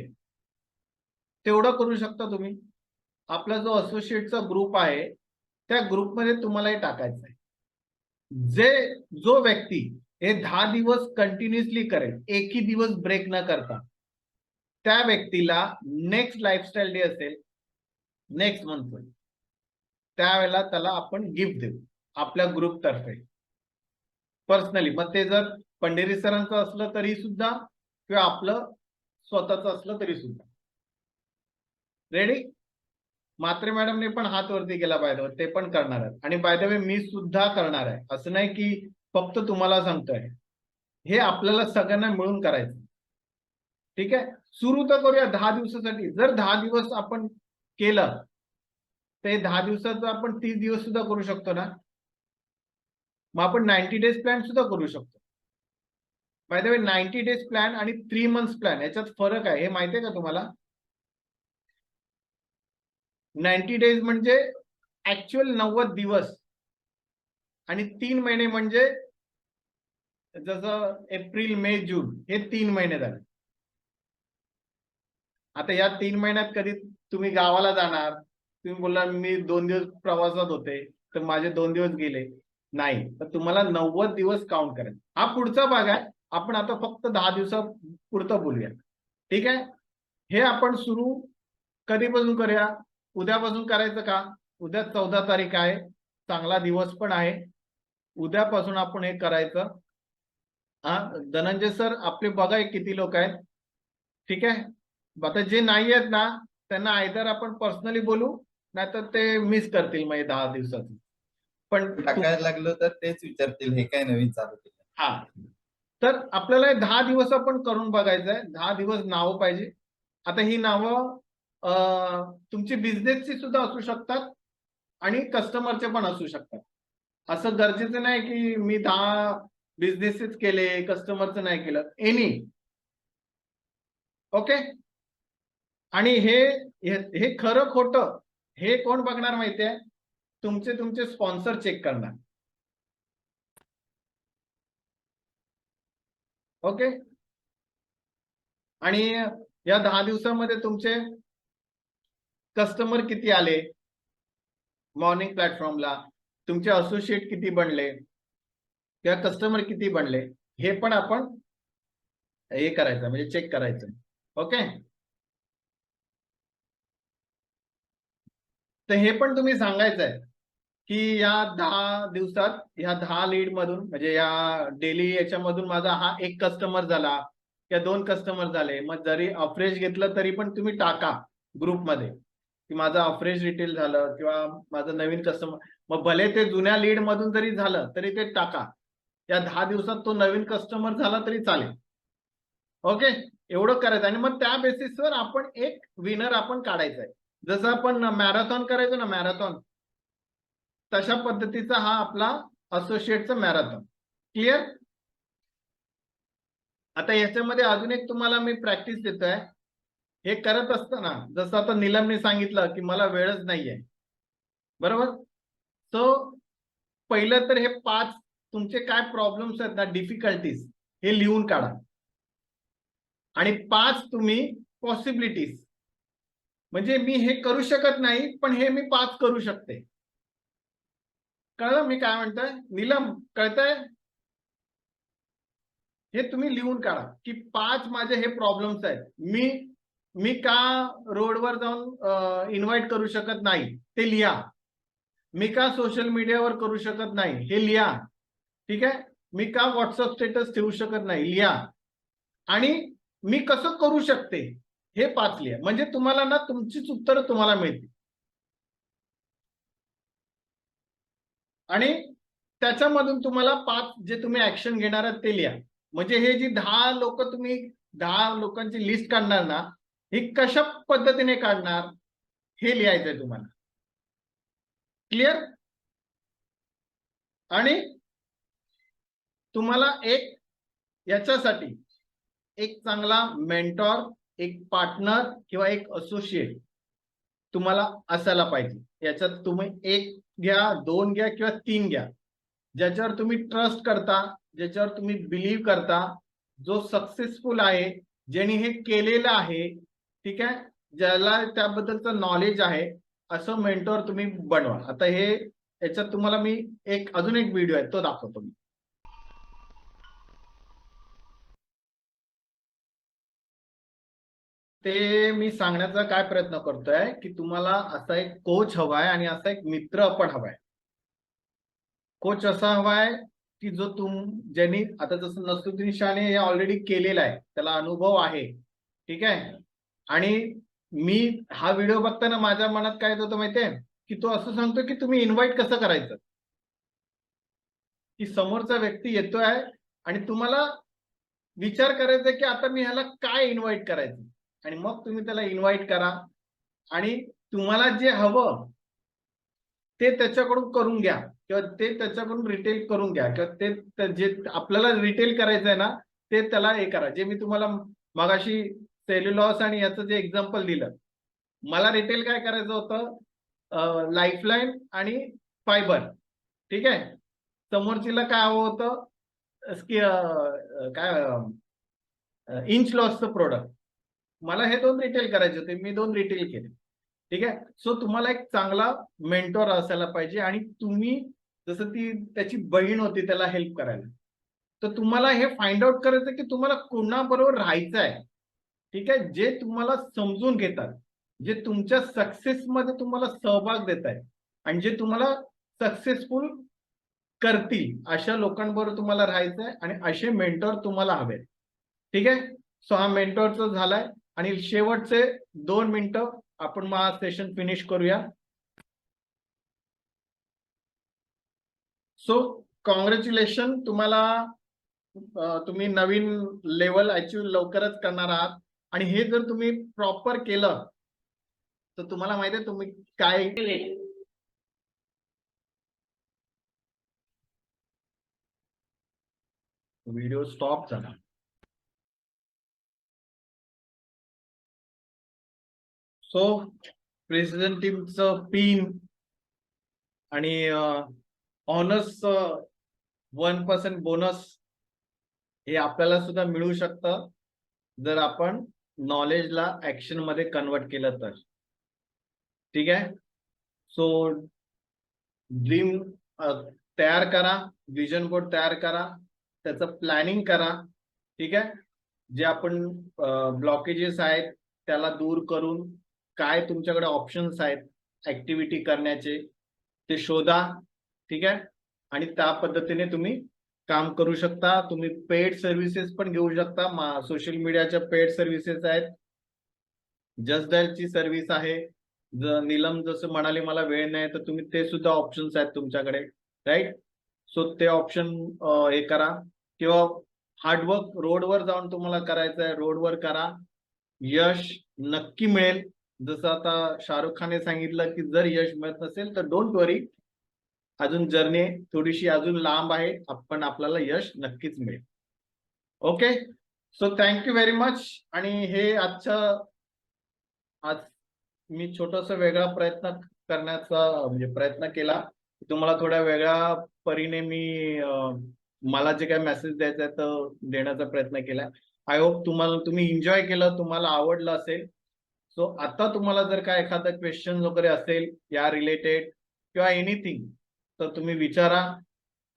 तेवढं करू शकता तुम्ही. आपला जो असोसिएटचा ग्रुप आहे त्या ग्रुपमध्ये तुम्हाला हे टाकायचं आहे. जो व्यक्ती हे 10 दिवस कंटिन्युअसली करेल, एकही दिवस ब्रेक न करता, त्या व्यक्तीला नेक्स्ट लाईफस्टाईल डे असेल नेक्स्ट मंथ, त्यावेळेला त्याला आपण गिफ्ट देऊ आपल्या ग्रुप तर्फे पर्सनली. मग ते जर पंढेरी सरांचं असलं तरी सुद्धा किंवा आपलं स्वतःचं असलं तरी सुद्धा. रेडी? म्हात्रे मॅडमने पण हात वरती केला पाहिजे, ते पण करणार आहेत. आणि बाय द वे मी सुद्धा करणार आहे. असं नाही की फक्त तुम्हाला सांगतोय, हे आपल्याला सगळ्यांना मिळून करायचं. ठीक आहे, सुरू तर करूया 10 दिवसासाठी. जर 10 दिवस आपण केलं ते 10 दिवसाचं आपण 30 दिवस सुद्धा करू शकतो ना. मग आपण 90 डेज प्लॅन सुद्धा करू शकतो. Bye the way 90 days plan आणि 3 मंथ्स प्लॅन याच्यात फरक आहे, हे माहितीये का तुम्हाला? 90 डेज म्हणजे ऍक्च्युअल 90 दिवस आणि 3 महिने म्हणजे जसं एप्रिल, मे, जून हे 3 महिने झाले. आता या 3 महिन्यात कधी तुम्ही गावाला जाणार, तुम्ही बोलला मी 2 दिवस प्रवासात होते तर माझे 2 दिवस गेले नाही, तर तुम्हाला 90 दिवस काउंट करायचे. हा पुढचा भाग आहे, आपण आता फक्त 10 दिवसा पुरतं बोलूया. ठीक आहे, हे आपण सुरू कधीपासून करूया? उद्यापासून करायचं का? उद्या 14 तारीख आहे, चांगला दिवस पण आहे, उद्यापासून आपण हे करायचं. हा धनंजय सर आपले बघा किती लोक आहेत. ठीक आहे, आता जे नाही आहेत ना त्यांना आयदर आपण पर्सनली बोलू नाहीतर ते मिस करतील मग 10 दिवसाचं. पण टाकायला लागलो तर तेच विचारतील हे काय नवीन चालू केलं. हा, तर आपल्याला 10 दिवस आपण करून बघायचं आहे. 10 दिवस नावं पाहिजे. आता ही नावं तुमची बिझनेसची सुद्धा असू शकतात आणि कस्टमरचे पण असू शकतात. असं गरजेचं नाही की मी 10 बिझनेसेस केले, कस्टमरचं नाही केलं. एनी. ओके. आणि हे खरं खोटं हे कोण बघणार माहितीये? तुमचे स्पॉन्सर चेक करणार. ओके. आणि या 10 दिवसामध्ये तुमचे कस्टमर किती आले मॉर्निंग प्लॅटफॉर्मला, तुमचे असोसिएट किती बनले किंवा कस्टमर किती बनले हे पण आपण हे करायचं, म्हणजे चेक करायचं. ओके. तर हे पण तुम्ही सांगायचं आहे की या 10 दिवसात या 10 लीड मधून म्हणजे या डेली याच्यामधून माझा हा एक कस्टमर झाला किंवा 2 कस्टमर झाले. मग जरी अफ्रेश घेतलं तरी पण तुम्ही टाका ग्रुपमध्ये की माझं अफ्रेश रिटेल झालं किंवा माझं नवीन कस्टमर. मग भले ते जुन्या लीड मधून जरी झालं तरी ते टाका. या 10 दिवसात तो नवीन कस्टमर झाला तरी चालेल. ओके, एवढं करायचं. आणि मग त्या बेसिसवर आपण एक विनर आपण काढायचा आहे. जसं आपण मॅरेथॉन करायचो ना, मॅरेथॉन, तशा पद्धतीचा हा आपला असोसिएटचा मॅरेथॉन. क्लिअर? आता याच्यामध्ये अजून एक तुम्हाला मी प्रॅक्टिस देतोय. हे करत असताना जसं आता नीलमने सांगितलं की मला वेळच नाहीये, बरोबर? सो पहिलं तर हे 5 तुमचे काय प्रॉब्लेम्स आहेत ना, डिफिकल्टीज, हे लिहून काढा. आणि 5 तुम्ही पॉसिबिलिटीज, म्हणजे मी हे करू शकत नाही पण हे मी 5 करू शकते. कळलं मी काय म्हणतोय? नीलम कळतंय? हे तुम्ही लिहून काढा की 5 माझे हे प्रॉब्लेम्स आहेत. मी का रोडवर जाऊन इन्व्हाइट करू शकत नाही ते लिहा. मी का सोशल मीडियावर करू शकत नाही हे लिहा. ठीक आहे, मी का व्हॉट्सअप स्टेटस ठेवू शकत नाही लिहा. आणि मी कसं करू शकते हे 5 लिहा. म्हणजे तुम्हाला ना तुमचीच उत्तरं तुम्हाला मिळतील. आणि त्याच्यामधून तुम्हाला 5 जे तुम्ही ऍक्शन घेणार आहात ते लिहा. म्हणजे हे जी 10 लोक तुम्ही 10 लोकांची लिस्ट काढणार ना, ही कशा पद्धतीने काढणार हे लिहायचंय तुम्हाला. क्लिअर? आणि तुम्हाला एक याच्यासाठी एक चांगला मेंटॉर, एक पार्टनर किंवा एक असोसिएट तुम्हाला असायला पाहिजे. याच्यात तुम्ही 1 घ्या, 2 घ्या किंवा 3 घ्या, ज्याच्यावर तुम्ही ट्रस्ट करता, ज्याच्यावर तुम्ही बिलीव्ह करता, जो सक्सेसफुल आहे, ज्यांनी हे केलेलं आहे. ठीक आहे, ज्याला त्याबद्दलचं नॉलेज आहे, असं मेंटॉर तुम्ही बनवा. आता हे याच्यात तुम्हाला मी अजून एक व्हिडिओ आहे तो दाखवतो मी. ते मी सांगण्याचा काय प्रयत्न करतोय की तुम्हाला असा एक कोच हवाय आणि असा एक मित्र पण हवाय. कोच असा हवाय की जो ज्यांनी आता जसं नसरुद्दीन शाहने हे ऑलरेडी केलेलं आहे, त्याला अनुभव आहे. ठीक आहे, आणि मी हा व्हिडिओ बघताना माझ्या मनात काय येत होतं माहितीये की तो असं सांगतो की तुम्ही इन्व्हाइट कसं करायचं, की समोरचा व्यक्ती येतोय आणि तुम्हाला विचार करायचा की आता मी ह्याला काय इन्व्हाइट करायचं, आणि मग तुम्ही त्याला इन्व्हाइट करा. आणि तुम्हाला जे हवं ते त्याच्याकडून करून घ्या किंवा ते त्याच्याकडून रिटेल करून घ्या किंवा ते जे आपल्याला रिटेल करायचं आहे ना ते त्याला हे करा. जे मी तुम्हाला मगाशी सेल्युलॉस आणि याचं जे एक्झाम्पल दिलं, मला रिटेल काय करायचं होतं, लाईफलाईन आणि फायबर. ठीक आहे. समोरचीला काय हवं होतं, काय इंच लॉसचं प्रोडक्ट. मला हे 2 रिटेल करायचे होते, मी 2 रिटेल केले. ठीक आहे. सो तुम्हाला एक चांगला मेंटॉर असायला पाहिजे आणि तुम्ही जसं ती त्याची बहीण होती त्याला हेल्प करायला, तर तुम्हाला हे फाइंड आउट करायचं की तुम्हाला कोणाबरोबर राहायचं आहे. ठीक आहे. जे तुम्हाला समजून घेतात, जे तुमच्या सक्सेसमध्ये तुम्हाला सहभाग देत आहेत आणि जे तुम्हाला सक्सेसफुल करतील, अशा लोकांबरोबर तुम्हाला राहायचं आहे आणि असे मेंटॉर तुम्हाला हवेत. ठीक आहे. सो हा मेंटॉरचा झालाय आणि शेवटचे 2 मिनिटं आपण मग हा सेशन फिनिश करूया. सो कॉंग्रॅच्युलेशन तुम्हाला, तुम्ही नवीन लेवल अचीव लवकरच करणार आहात आणि हे जर तुम्ही प्रॉपर केलं तर तुम्हाला माहिती आहे तुम्ही काय. व्हिडिओ स्टॉप झाला. सो प्रेसिडेंट टीमचं पिन आणि ऑनर्स 1% बोनस हे आपल्याला सुद्धा मिळू शकतं जर आपण नॉलेजला ऍक्शन मध्ये कन्वर्ट केलं तर. ठीक आहे. सो ड्रीम तयार करा, विजन बोर्ड तयार करा, त्याचं प्लॅनिंग करा. ठीक आहे. जे आपण ब्लॉकेजेस आहेत त्याला दूर करून काय तुमच्याकडे ऑप्शन्स आहेत ऍक्टिव्हिटी करण्याचे ते शोधा. ठीक आहे. आणि त्या पद्धतीने तुम्ही काम करू शकता. तुम्ही पेड सर्व्हिसेस पण घेऊ शकता. सोशल मीडियाच्या पेड सर्व्हिसेस आहेत, जस्ट डायलची सर्व्हिस आहे. नीलम जसं म्हणाले मला वेळ नाही, तर तुम्ही ते सुद्धा ऑप्शन्स आहेत तुमच्याकडे. राईट. सो ते ऑप्शन हे करा. किंवा हार्डवर्क रोडवर जाऊन तुम्हाला करायचं आहे, रोडवर करा. यश नक्की मिळेल. जसं आता शाहरुख खानने सांगितलं की जर यश मिळत नसेल तर डोंट वरी, अजून जर्नी थोडीशी अजून लांब आहे, पण आपल्याला यश नक्कीच मिळेल. Okay. So thank you very much. आणि हे आज मी छोटासा वेगळा प्रयत्न करण्याचा म्हणजे प्रयत्न केला. तुम्हाला थोड्या वेगळ्या परीने मी मला जे काही मेसेज द्यायचा आहे तो देण्याचा प्रयत्न केला. आय होप तुम्ही एन्जॉय केलं, तुम्हाला आवडलं असेल. सो आता तुम्हाला जर काय एखादा क्वेश्चन वगैरे असेल या रिलेटेड किंवा एनिथिंग, तर तुम्ही विचारा,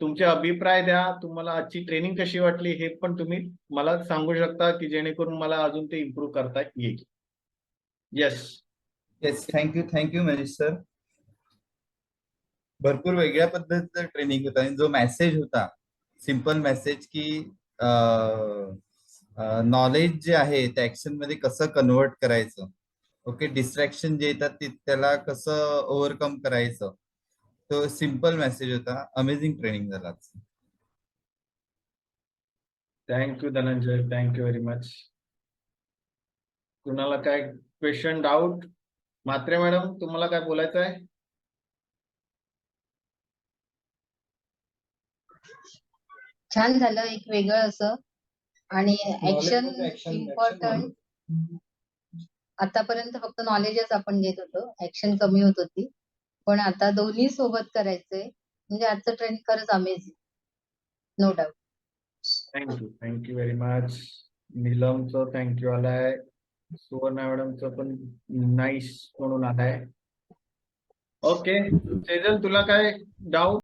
तुमचे अभिप्राय द्या. तुम्हाला आजची ट्रेनिंग कशी वाटली हे पण तुम्ही मला सांगू शकता की जेणेकरून मला अजून ते इम्प्रूव्ह करता येईल. Yes. Yes. Thank you Manish sir. भरपूर वेगळ्या पद्धतीचं ट्रेनिंग होतं आणि जो मेसेज होता, सिंपल मेसेज की नॉलेज जे आहे ते ऍक्शन मध्ये कसं कन्वर्ट करायचं. ओके. डिस्ट्रॅक्शन जे येतात त्याला कसं ओव्हरकम करायचं. तो सिंपल मेसेज होता. अमेझिंग ट्रेनिंग झाला. Thank you Dhananjay, thank you very much. कुणाला काय क्वेश्चन, डाऊट? म्हात्रे मॅडम तुम्हाला काय बोलायचं आहे? छान झालं, एक वेगळं असं. आणि ऍक्शन इम्पॉर्टंट. आतापर्यंत फक्त नॉलेजच आपण घेत होतो, ऍक्शन कमी होत होती, पण आता दोन्ही सोबत करायचंय. म्हणजे आजचं ट्रेनिंग खरंच amazing, no doubt. Thank you very much. नीलमचं थँक्यू आलाय. सुवर्णा मॅडमचं पण नाईस म्हणून आलाय. ओके. सेजल तुला काय डाऊट?